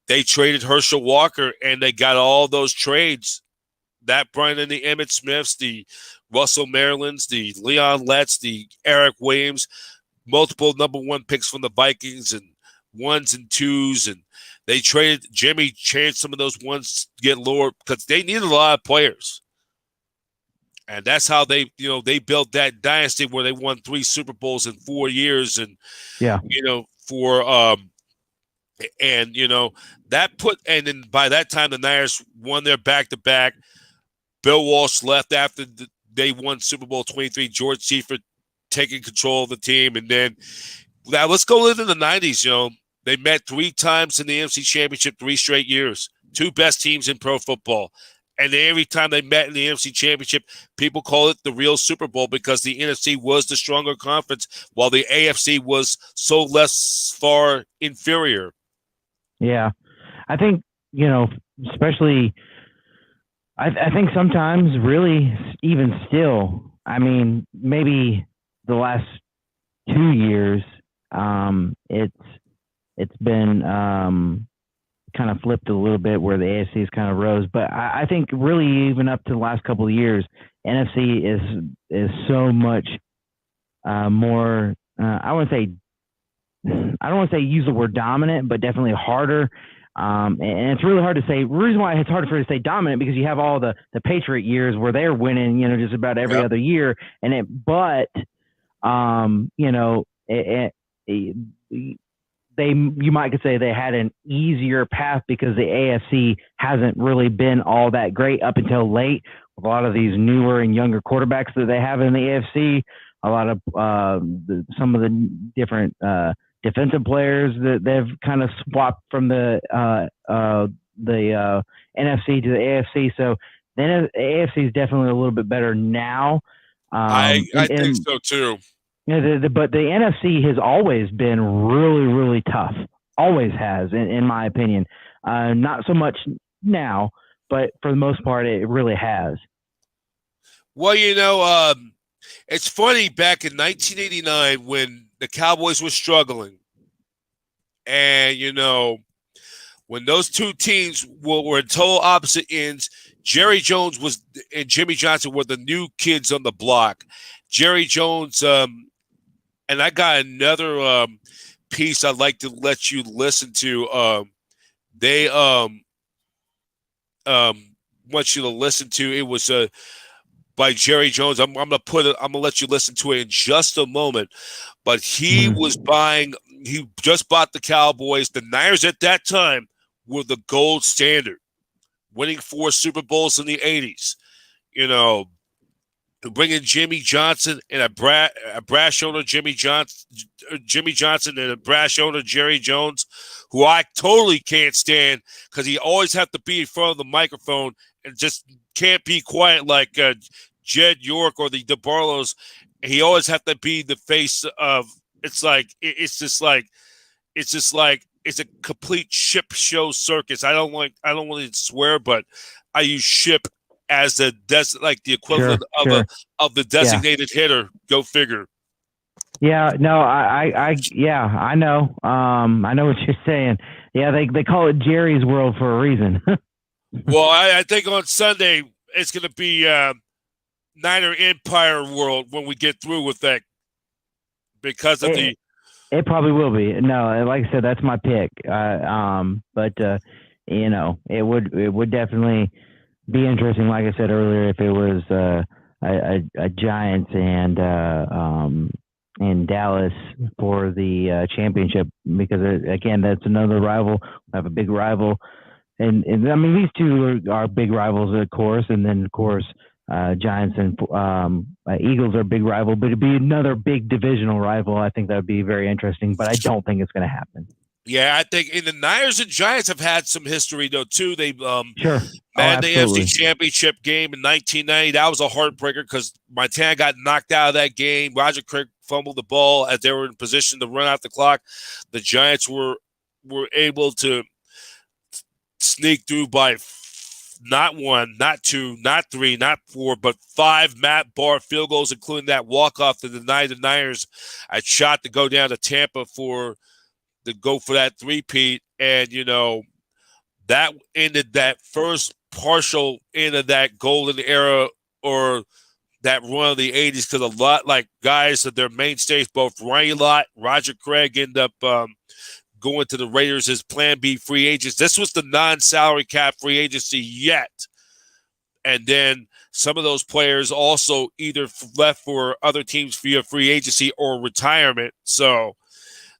they traded Herschel Walker, and they got all those trades. That brought in the Emmitt Smiths, the Russell Marylands, the Leon Letts, the Eric Williams, multiple number 1 picks from the Vikings, and 1s and 2s, and they traded. Jimmy changed some of those ones to get lower because they needed a lot of players. And that's how they built that dynasty where they won 3 Super Bowls in 4 years. And, and then by that time, the Niners won their back-to-back. Bill Walsh left after they won Super Bowl 23. George Seifert taking control of the team. And then now let's go into the 90s, They met 3 times in the NFC Championship, 3 straight years. 2 best teams in pro football. And every time they met in the NFC Championship, people call it the real Super Bowl because the NFC was the stronger conference while the AFC was so less far inferior. Yeah. I think, especially I think sometimes really even still, I mean, maybe the last 2 years, it's been kind of flipped a little bit where the AFC has kind of rose. But I think really even up to the last couple of years, NFC is so much more, I don't want to say use the word dominant, but definitely harder. And it's really hard to say. The reason why it's hard for you to say dominant because you have all the Patriot years where they're winning, just about every other year. You might could say they had an easier path because the AFC hasn't really been all that great up until late with a lot of these newer and younger quarterbacks that they have in the AFC. A lot of some of the different defensive players that they've kind of swapped from the NFC to the AFC. So then the AFC is definitely a little bit better now. I think so too. But the NFC has always been really, really tough. Always has, in my opinion. Not so much now, but for the most part, it really has. Well, it's funny back in 1989 when the Cowboys were struggling, and when those 2 teams were in total opposite ends, Jerry Jones and Jimmy Johnson were the new kids on the block. Jerry Jones, and I got another piece I'd like to let you listen to. They want you to listen to. It was by Jerry Jones. I'm gonna let you listen to it in just a moment. But he was buying. He just bought the Cowboys. The Niners at that time were the gold standard. Winning 4 Super Bowls in the 80s. You know, bringing Jimmy Johnson and a brash owner, Jimmy Johnson and a brash owner, Jerry Jones, who I totally can't stand because he always have to be in front of the microphone and just can't be quiet like Jed York or the DeBarlos. He always have to be the face of. It's a complete ship show circus. I don't want to swear, but I use ship as the equivalent of the designated hitter. Go figure. Yeah, no, I know. I know what you're saying. Yeah, they call it Jerry's World for a reason. Well, I think on Sunday it's going to be Niner Empire World when we get through with that because of It probably will be. No, like I said, that's my pick. But it would definitely be interesting. Like I said earlier, if it was a Giants and Dallas for the championship, because again, that's another rival. We have a big rival, and I mean these two are big rivals, of course, and then of course. Giants and Eagles are a big rival, but it'd be another big divisional rival. I think that would be very interesting, but I don't think it's going to happen. Yeah, I think the Niners and Giants have had some history though too. They sure. Man, the AFC Championship game in 1990, that was a heartbreaker because Montana got knocked out of that game. Roger Craig fumbled the ball as they were in position to run out the clock. The Giants were able to sneak through by not 1, not 2, not 3, not 4, but 5 Matt Barr field goals, including that walk-off to deny the Niners a shot to go down to Tampa to go for that three-peat. And, that ended that first partial end of that golden era or that run of the 80s because a lot like guys that their mainstays, both Ronnie Lott, Roger Craig, end up going to the Raiders as Plan B free agents. This was the non-salary cap free agency yet. And then some of those players also either left for other teams via free agency or retirement. So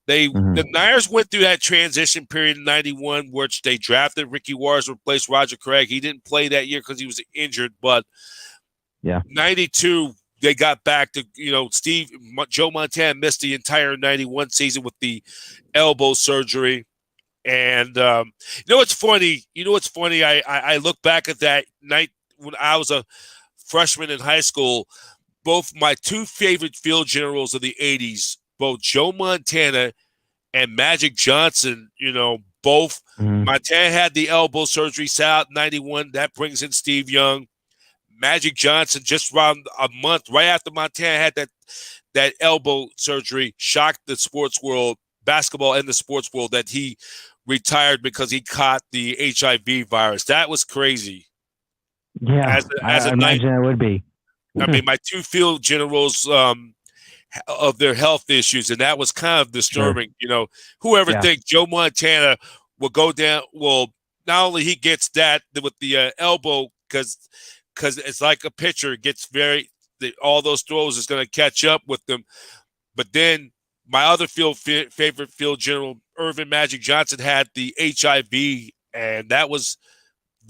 the Niners went through that transition period in 91, which they drafted Ricky Wars to replace Roger Craig. He didn't play that year because he was injured, but 92, they got back to, Joe Montana missed the entire 91 season with the elbow surgery. And what's funny? I look back at that night when I was a freshman in high school. Both my two favorite field generals of the 80s, both Joe Montana and Magic Johnson, both Montana had the elbow surgery, sat out in 91. That brings in Steve Young. Magic Johnson, just around a month right after Montana had that elbow surgery, shocked the sports world, basketball and the sports world, that he retired because he caught the HIV virus. That was crazy. Yeah, I imagine it would be. I mean, my two field generals of their health issues, and that was kind of disturbing. Sure. Whoever thinks Joe Montana will go down, well, not only he gets that with the elbow, because it's like a pitcher gets all those throws is going to catch up with them. But then my other favorite field general, Irvin Magic Johnson, had the HIV, and that was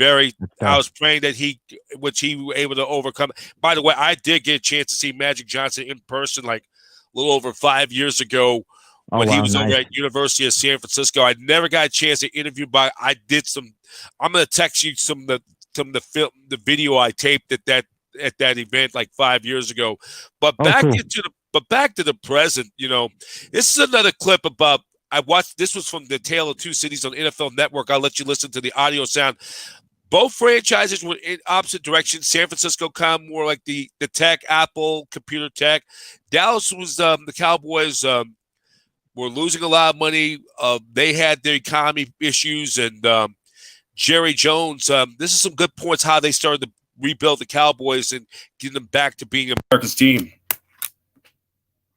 I was praying that he was able to overcome. By the way, I did get a chance to see Magic Johnson in person like a little over 5 yeyears ago when he was over at University of San Francisco. I never got a chance to interview, but I did some. I'm going to text you some of the video I taped at that event like 5 years ago. But back to the present, this is another clip about. I watched. This was from the Tale of Two Cities on NFL Network. I'll let you listen to the audio sound. Both franchises were in opposite directions. San Francisco kind of more like the tech, Apple, computer tech. Dallas was the Cowboys were losing a lot of money. They had their economy issues, and Jerry Jones. This is some good points how they started to rebuild the Cowboys and get them back to being America's team.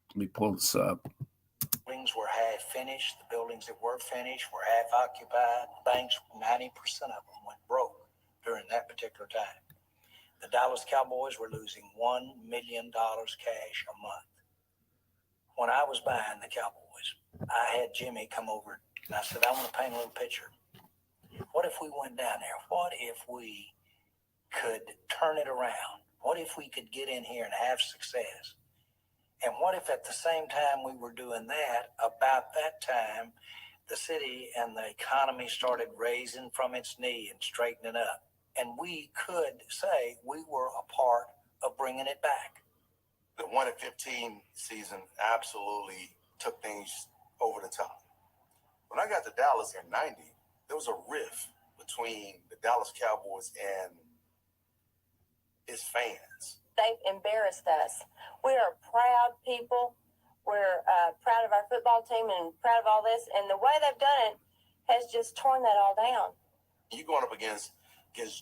Let me pull this up. Buildings were half finished. The buildings that were finished were half occupied. Banks, 90% of them went broke during that particular time. The Dallas Cowboys were losing $1 million cash a month. When I was buying the Cowboys, I had Jimmy come over and I said, I want to paint a little picture. What if we went down there? What if we could turn it around? What if we could get in here and have success? And what if at the same time we were doing that, about that time, the city and the economy started raising from its knee and straightening up? And we could say we were a part of bringing it back. The 1-15 season absolutely took things over the top. When I got to Dallas in 90, there was a rift between the Dallas Cowboys and its fans. They've embarrassed us. We are proud people. We're proud of our football team and proud of all this. And the way they've done it has just torn that all down. You're going up against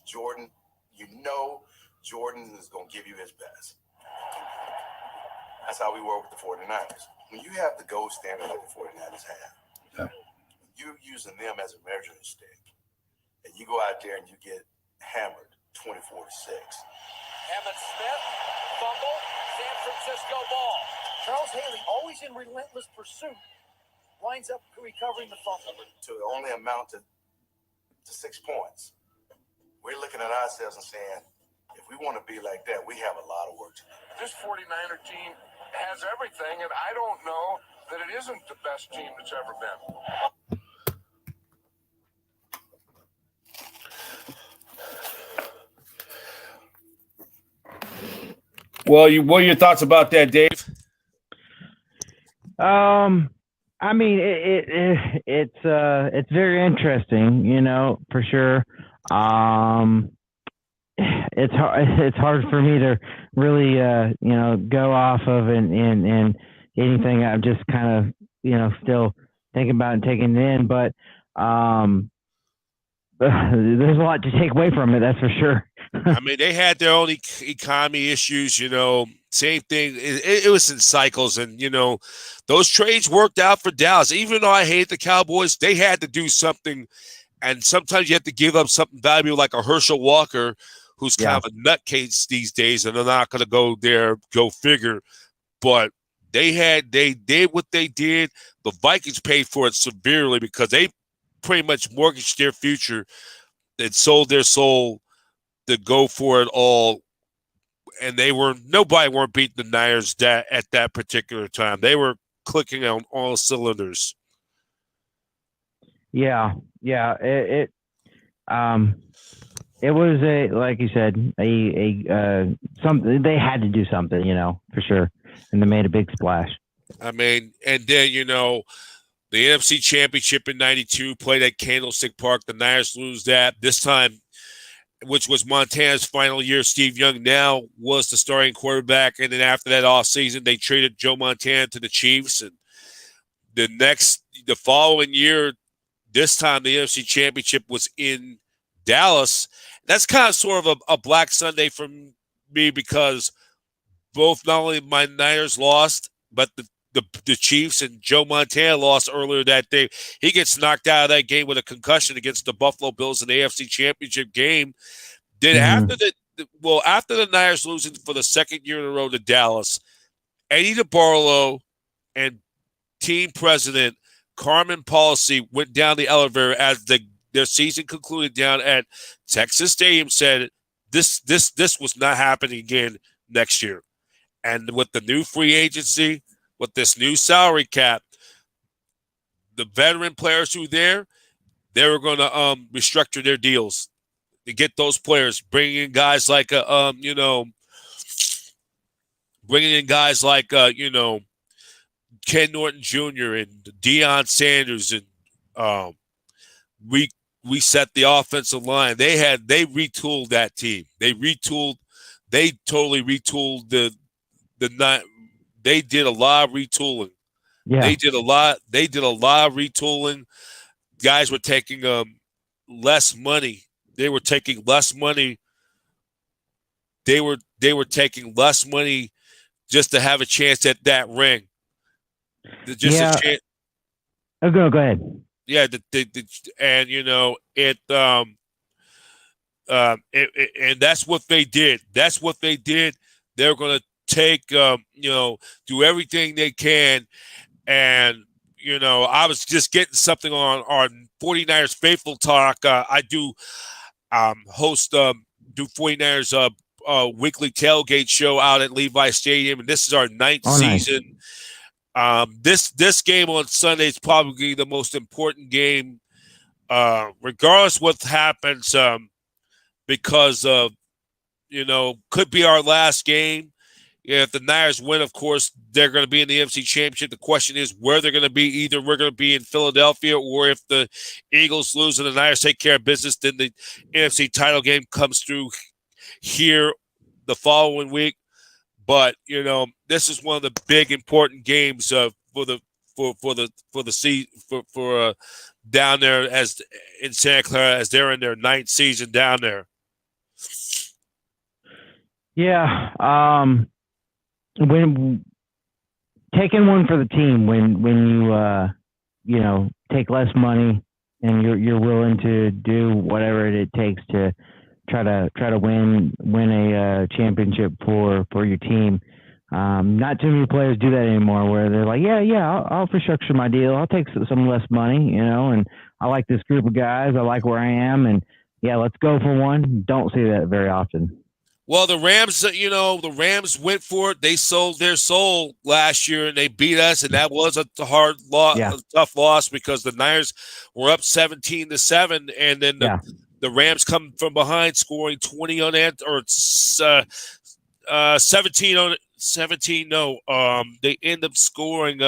Jordan. You know Jordan is going to give you his best. That's how we were with the 49ers. When you have the gold standard like the 49ers have, you're using them as a measuring stick, and you go out there and you get hammered 24-6. Emmitt Smith, fumble, San Francisco ball. Charles Haley, always in relentless pursuit, winds up recovering the fumble. To only amount to 6 points. We're looking at ourselves and saying, if we want to be like that, we have a lot of work to do. This 49er team has everything, and I don't know that it isn't the best team that's ever been. Well, what are your thoughts about that, Dave? I mean, it's very interesting, you know, for sure. It's hard for me to really, you know, go off of and anything. I'm just kind of, you know, still thinking about and taking it in, but there's a lot to take away from it. That's for sure. I mean, they had their own economy issues, you know, same thing. It was in cycles, and, you know, those trades worked out for Dallas. Even though I hate the Cowboys, they had to do something, and sometimes you have to give up something valuable like a Herschel Walker, who's kind of a nutcase these days, and they're not going to go there, go figure. But they did what they did. The Vikings paid for it severely because they pretty much mortgaged their future and sold their soul to go for it all. And nobody weren't beating the Niners at that particular time. They were clicking on all cylinders. Yeah. It was like you said, something they had to do something, you know, for sure, and they made a big splash. I mean, and then, you know, the NFC Championship in '92 played at Candlestick Park. The Niners lose that this time, which was Montana's final year. Steve Young now was the starting quarterback, and then after that offseason, they traded Joe Montana to the Chiefs, and the following year, this time the NFC Championship was in Dallas. That's kind of sort of a Black Sunday for me because both not only my Niners lost, but the Chiefs and Joe Montana lost earlier that day. He gets knocked out of that game with a concussion against the Buffalo Bills in the AFC Championship game. After the Niners losing for the second year in a row to Dallas, Eddie DeBartolo and team president Carmen Policy went down the elevator as their season concluded down at Texas Stadium, said this was not happening again next year. And with the new free agency, with this new salary cap, the veteran players who they were going to restructure their deals to get those players, bringing in guys like Ken Norton Jr. and Deion Sanders, and we set the offensive line. They retooled that team. They totally retooled they did a lot of retooling. Yeah. They did a lot of retooling. Guys were taking less money. They were taking less money. They were taking less money just to have a chance at that ring. A chance. Oh, go ahead. Yeah, and you know it. And that's what they did. They're going to take, do everything they can, and I was just getting something on 49ers Faithful Talk. I do host do 49ers weekly tailgate show out at Levi Stadium, and this is our ninth season. This game on Sunday is probably the most important game, regardless what happens, because could be our last game. If the Niners win, of course, they're going to be in the NFC Championship. The question is where they're going to be. Either we're going to be in Philadelphia, or if the Eagles lose and the Niners take care of business, then the NFC title game comes through here the following week. But this is one of the big important games for down there as in Santa Clara, as they're in their ninth season down there. Yeah. When taking one for the team, when you take less money and you're willing to do whatever it takes to try to win a championship for your team. Not too many players do that anymore, where they're like, I'll restructure my deal. I'll take some less money, and I like this group of guys. I like where I am, and let's go for one. Don't see that very often. Well, the Rams went for it. They sold their soul last year, and they beat us, and that was a hard loss, a tough loss, because the Niners were up 17-7, and then the Rams come from behind, scoring 20 or 17 on 17. No, they end up scoring.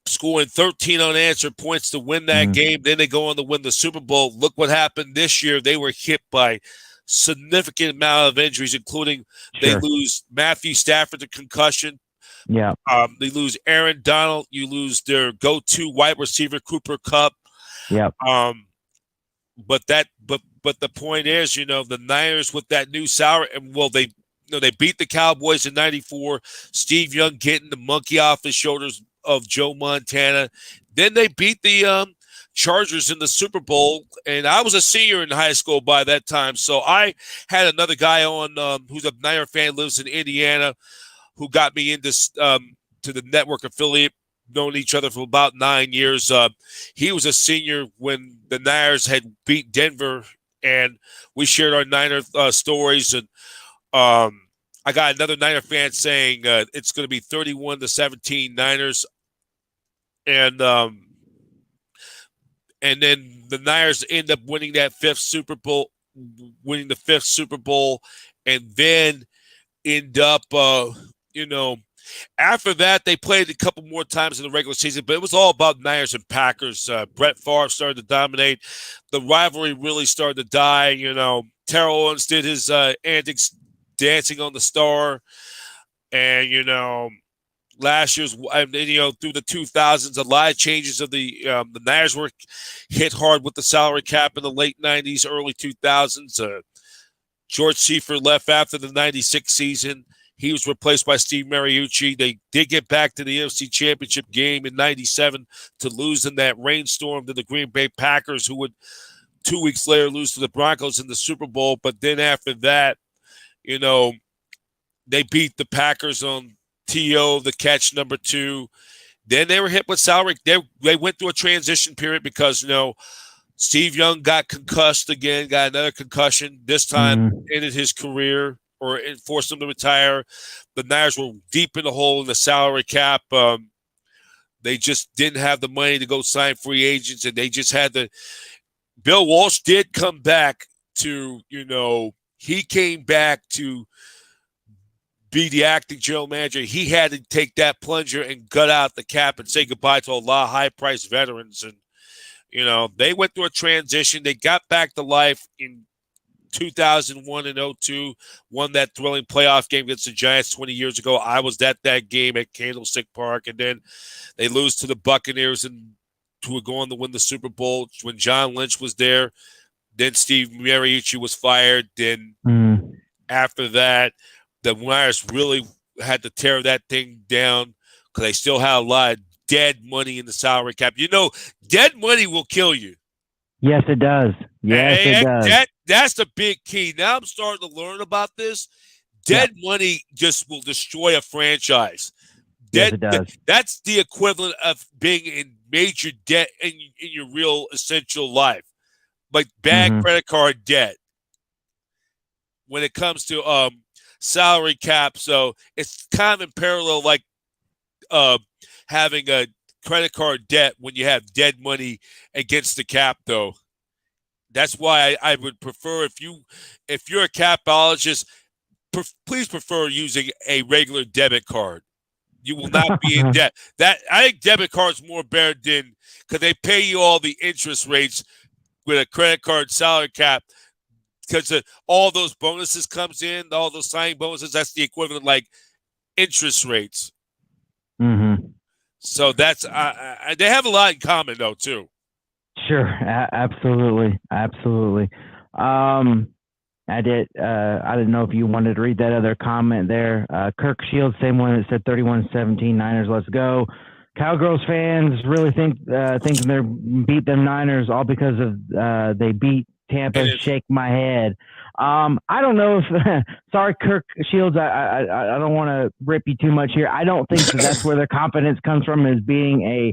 Scoring 13 unanswered points to win that game. Then they go on to win the Super Bowl. Look what happened this year. They were hit by significant amount of injuries, including they lose Matthew Stafford to concussion. Yeah. They lose Aaron Donald. You lose their go-to wide receiver, Cooper Kupp. Yeah. But the point is, the Niners with that new salary, and they beat the Cowboys in '94. Steve Young getting the monkey off his shoulders of Joe Montana. Then they beat the Chargers in the Super Bowl, and I was a senior in high school by that time. So I had another guy on who's a Niner fan, lives in Indiana, who got me into to the network affiliate. Known each other for about 9 years. He was a senior when the Niners had beat Denver, and we shared our Niner stories. And I got another Niner fan saying it's going to be 31-17 Niners. And then the Niners end up winning the fifth Super Bowl, and then end up, after that, they played a couple more times in the regular season, but it was all about Niners and Packers. Brett Favre started to dominate. The rivalry really started to die. Terrell Owens did his antics dancing on the star. And, last year's, through the 2000s, a lot of changes of the Niners were hit hard with the salary cap in the late 90s, early 2000s. George Seifert left after the 96 season. He was replaced by Steve Mariucci. They did get back to the NFC Championship game in 97 to lose in that rainstorm to the Green Bay Packers, who would 2 weeks later lose to the Broncos in the Super Bowl. But then after that, they beat the Packers on T.O., the catch number 2. Then they were hit with salary. They went through a transition period because, Steve Young got concussed again, got another concussion. This time ended his career, or it forced him to retire. The Niners were deep in the hole in the salary cap. They just didn't have the money to go sign free agents, and they just had to. Bill Walsh did come back to, he came back to be the acting general manager. He had to take that plunger and gut out the cap and say goodbye to a lot of high-priced veterans. And, they went through a transition. They got back to life in 2001 and 2002, won that thrilling playoff game against the Giants 20 years ago. I was at that game at Candlestick Park, and then they lose to the Buccaneers and who were going to win the Super Bowl when John Lynch was there. Then Steve Mariucci was fired. Then after that, the Niners really had to tear that thing down because they still had a lot of dead money in the salary cap. Dead money will kill you. Yes, it does. Yes, it does. That's the big key. Now I'm starting to learn about this. Dead money just will destroy a franchise. Yes, it does. That's the equivalent of being in major debt in your real essential life, like bad credit card debt. When it comes to salary cap, so it's kind of in parallel, like having a credit card debt when you have dead money against the cap, though. That's why I would prefer, if you're a capologist, please prefer using a regular debit card. You will not be in debt. That I think debit cards more better than, because they pay you all the interest rates with a credit card salary cap, because all those bonuses comes in, all those signing bonuses. That's the equivalent, like interest rates. So that's they have a lot in common, though, too. Sure, absolutely. I didn't know if you wanted to read that other comment there. Kirk Shields, same one that said 31-17 Niners, let's go. Cowgirls fans really think they beat them Niners all because of they beat Tampa. Shake my head. I don't know if sorry, Kirk Shields, I don't want to rip you too much here. I don't think that's where their confidence comes from, is being a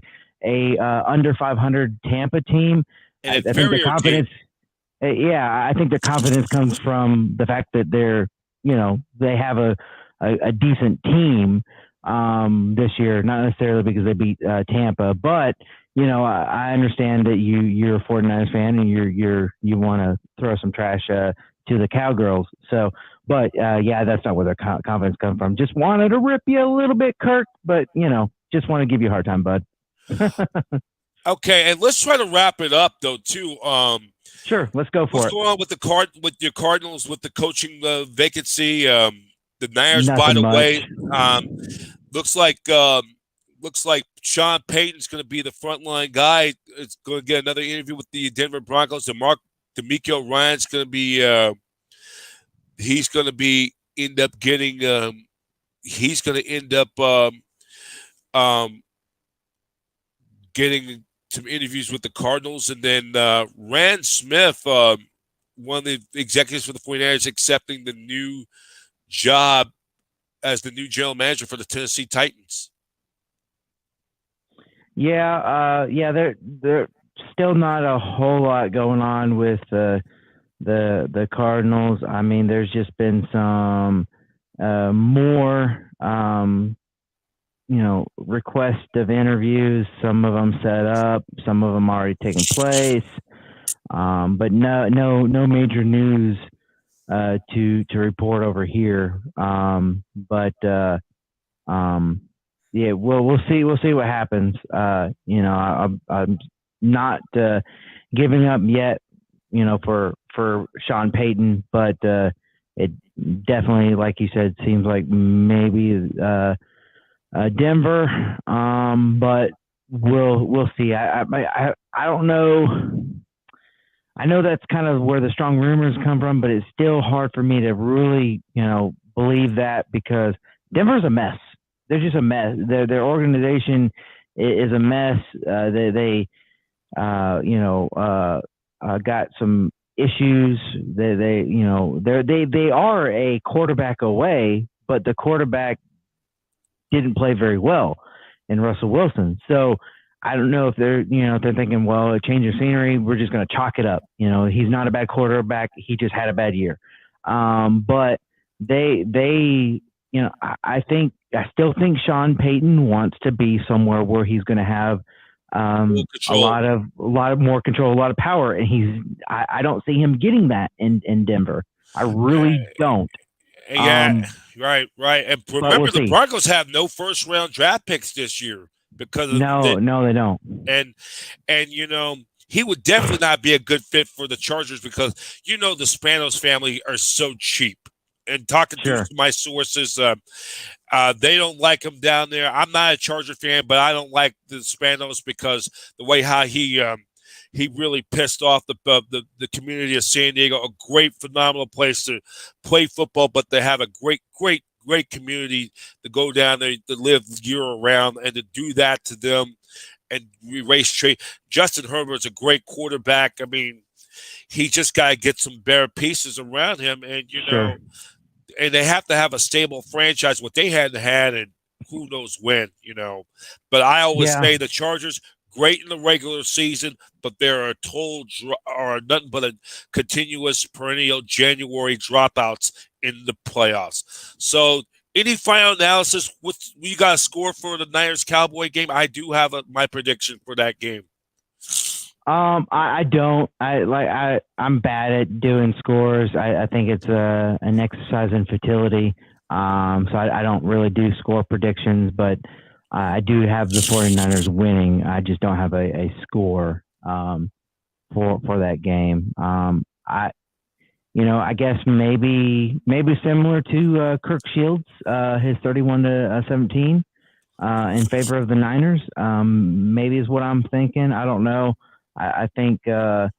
under 500 Tampa team. I think the confidence team. Yeah, I think the confidence comes from the fact that they have a decent team this year, not necessarily because they beat Tampa, but I understand that you're a 49ers fan and you want to throw some trash to the Cowgirls. So, but yeah, that's not where their confidence comes from. Just wanted to rip you a little bit, Kirk, but just want to give you a hard time, bud. Okay, and let's try to wrap it up, though, too. Sure, let's go for it. What's going on with your Cardinals with the coaching vacancy? The Niners, Nothing by the much. way, looks like Sean Payton's going to be the frontline guy. It's going to get another interview with the Denver Broncos. And DeMeco Ryan's going to be he's going to end up getting getting some interviews with the Cardinals. And then Rand Smith, one of the executives for the 49ers, accepting the new job as the new general manager for the Tennessee Titans. Yeah, there's still not a whole lot going on with the Cardinals. I mean, there's just been some more request of interviews. Some of them set up, some of them already taken place, but no major news to report over here. Yeah, we'll see what happens. I'm not giving up yet, for Sean Payton, but it definitely, like you said, seems like maybe Denver. But we'll see. I don't know. I know that's kind of where the strong rumors come from, but it's still hard for me to really, believe that, because Denver's a mess. They're just a mess. Their organization is a mess. They got some issues. They are a quarterback away, but the quarterback didn't play very well in Russell Wilson. So I don't know if they're thinking, well, a change of scenery, we're just going to chalk it up. He's not a bad quarterback. He just had a bad year. But I still think Sean Payton wants to be somewhere where he's going to have a lot of more control, a lot of power, and I don't see him getting that in Denver. I really don't. Yeah, right. And remember, the Broncos have no first-round draft picks this year because of no, they don't. And he would definitely not be a good fit for the Chargers, because the Spanos family are so cheap. And talking to my sources, they don't like him down there. I'm not a Charger fan, but I don't like the Spanos because the way how he really pissed off the community of San Diego. A great, phenomenal place to play football, but they have a great community to go down there to live year round, and to do that to them and erase trade. Justin Herbert's a great quarterback. I mean, he just got to get some better pieces around him, and and they have to have a stable franchise. What they hadn't had in who knows when, But I always Yeah. say the Chargers, great in the regular season, but they're are nothing but a continuous perennial January dropouts in the playoffs. So any final analysis? What you got a score for the Niners Cowboy game? I do have my prediction for that game. I don't. I'm bad at doing scores. I think it's an exercise in futility. So I don't really do score predictions, but I do have the 49ers winning. I just don't have a score for that game. I guess maybe similar to Kirk Shields, his 31-17 in favor of the Niners. Maybe is what I'm thinking. I don't know. I think the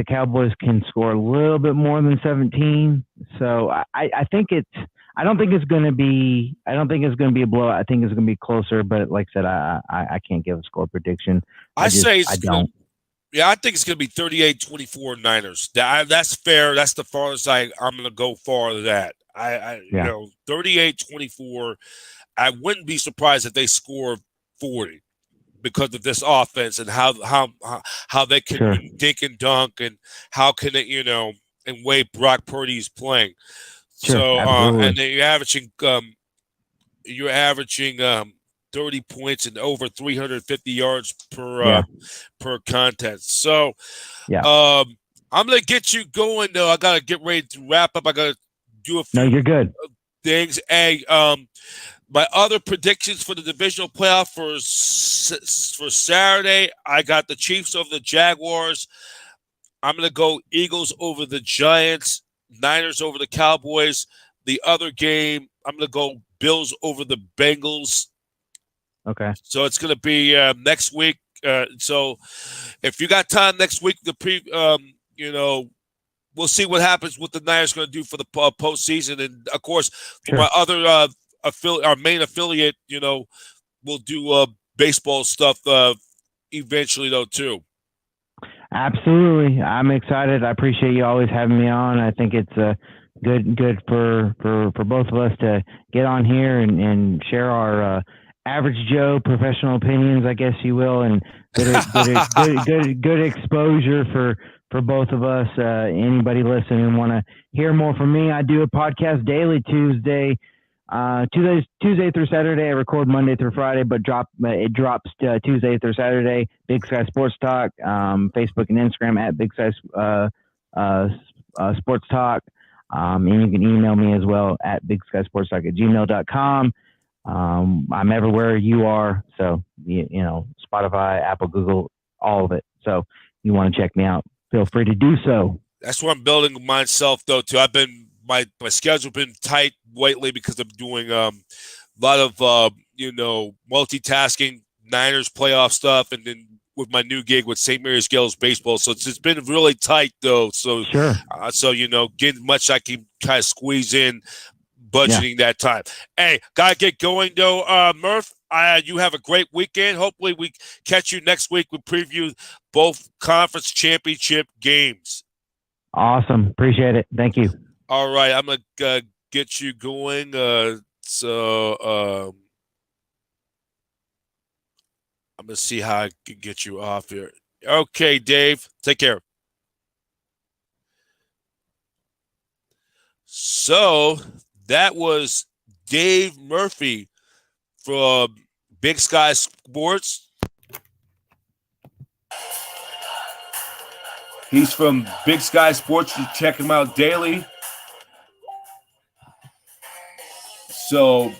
Cowboys can score a little bit more than 17. So I think it's. I don't think it's going to be a blowout. I think it's going to be closer. But like I said, I can't give a score prediction. I think it's going to be 38-24 Niners. That's fair. That's the farthest I'm going to go far to that. 38-24. I wouldn't be surprised if they score 40 because of this offense and how they can dink and dunk and how can they, and way Brock Purdy is playing. Sure, so and then you're averaging 30 points and over 350 yards per contest. So I'm gonna get you going though. I gotta get ready to wrap up. I gotta do a few you're good. things. Hey, my other predictions for the divisional playoff for Saturday, I got the Chiefs over the Jaguars. I'm going to go Eagles over the Giants, Niners over the Cowboys. The other game, I'm going to go Bills over the Bengals. Okay. So it's going to be next week. So if you got time next week, we'll see what happens. What the Niners going to do for the postseason, and of course, for my other. Our main affiliate, will do baseball stuff eventually, though, too. Absolutely. I'm excited. I appreciate you always having me on. I think it's good for both of us to get on here and share our average Joe professional opinions, I guess you will, and good exposure for both of us. Anybody listening and want to hear more from me, I do a podcast daily Tuesday through Saturday. I record Monday through Friday, but it drops Tuesday through Saturday. Big Sky Sports Talk, Facebook and Instagram at Big Sky Sports Talk. And you can email me as well at bigskysportstalk@gmail.com. I'm everywhere you are, so Spotify, Apple, Google, all of it. So you want to check me out, feel free to do so. That's what I'm building myself though too. I've been my schedule been tight lately because I'm doing a lot of multitasking, Niners playoff stuff, and then with my new gig with St. Mary's Girls baseball. So it's been really tight though. So getting much I can kind of squeeze in budgeting that time. Hey, gotta get going though. Murph, you have a great weekend. Hopefully we catch you next week. We preview both conference championship games. Awesome. Appreciate it. Thank you. All right, I'm going to get you going. I'm going to see how I can get you off here. Okay, Dave, take care. So that was Dave Murphy from Big Sky Sports. He's from Big Sky Sports. You check him out daily. So,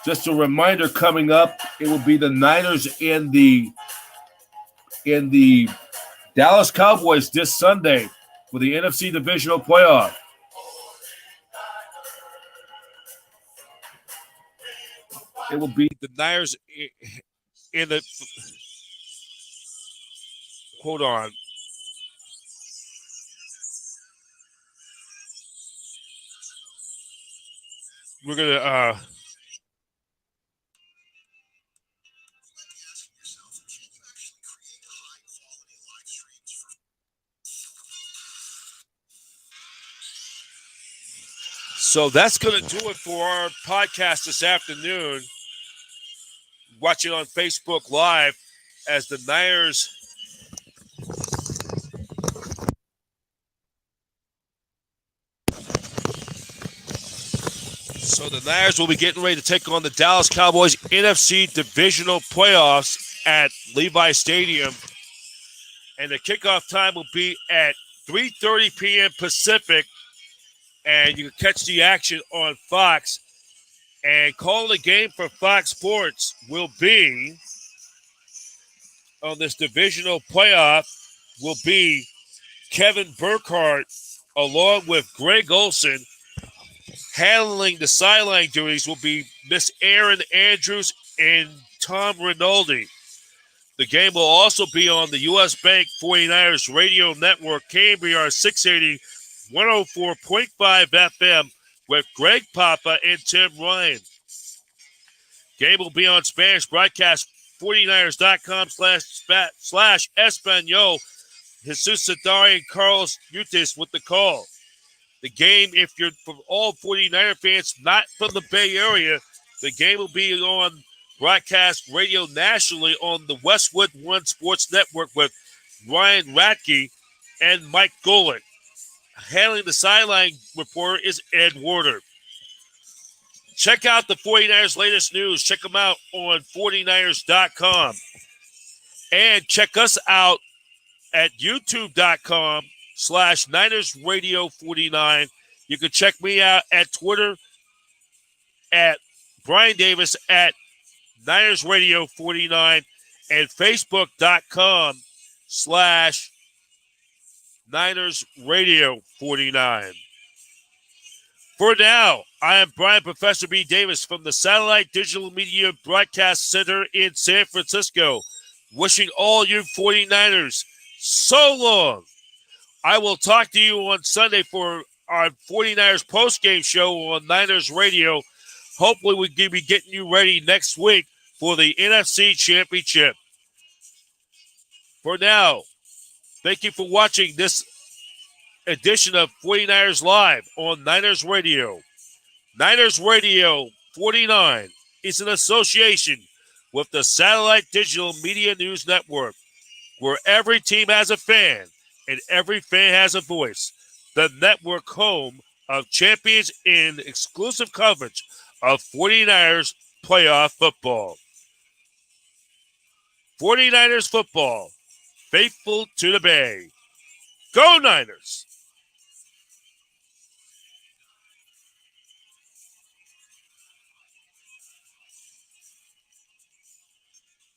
just a reminder coming up, it will be the Niners and the Dallas Cowboys this Sunday for the NFC Divisional Playoff. It will be the Niners in the – hold on. We're going to So that's going to do it for our podcast this afternoon. Watching on Facebook Live as the Niners will be getting ready to take on the Dallas Cowboys NFC Divisional playoffs at Levi Stadium. And the kickoff time will be at 3:30 p.m. Pacific. And you can catch the action on Fox. And calling the game for Fox Sports will be, on this divisional playoff, will be Kevin Burkhardt along with Greg Olson. Handling the sideline duties will be Miss Erin Andrews and Tom Rinaldi. The game will also be on the U.S. Bank 49ers radio network, KBR 680, 104.5 FM with Greg Papa and Tim Ryan. Game will be on Spanish broadcast, 49ers.com/Espanol. Jesus Sadari and Carlos Utes with the call. The game, if you're from all 49er fans, not from the Bay Area, the game will be on broadcast radio nationally on the Westwood One Sports Network with Ryan Radke and Mike Golick. Handling the sideline reporter is Ed Warder. Check out the 49ers' latest news. Check them out on 49ers.com. And check us out at youtube.com/Niners Radio 49. You can check me out at Twitter at Brian Davis at Niners Radio 49 and Facebook.com/Niners Radio 49. For now, I am Brian Professor B. Davis from the Satellite Digital Media Broadcast Center in San Francisco, wishing all you 49ers so long. I will talk to you on Sunday for our 49ers postgame show on Niners Radio. Hopefully we can be getting you ready next week for the NFC Championship. For now, thank you for watching this edition of 49ers Live on Niners Radio. Niners Radio 49 is an association with the Satellite Digital Media News Network, where every team has a fan and every fan has a voice. The network home of champions in exclusive coverage of 49ers playoff football. 49ers football, faithful to the Bay. Go Niners!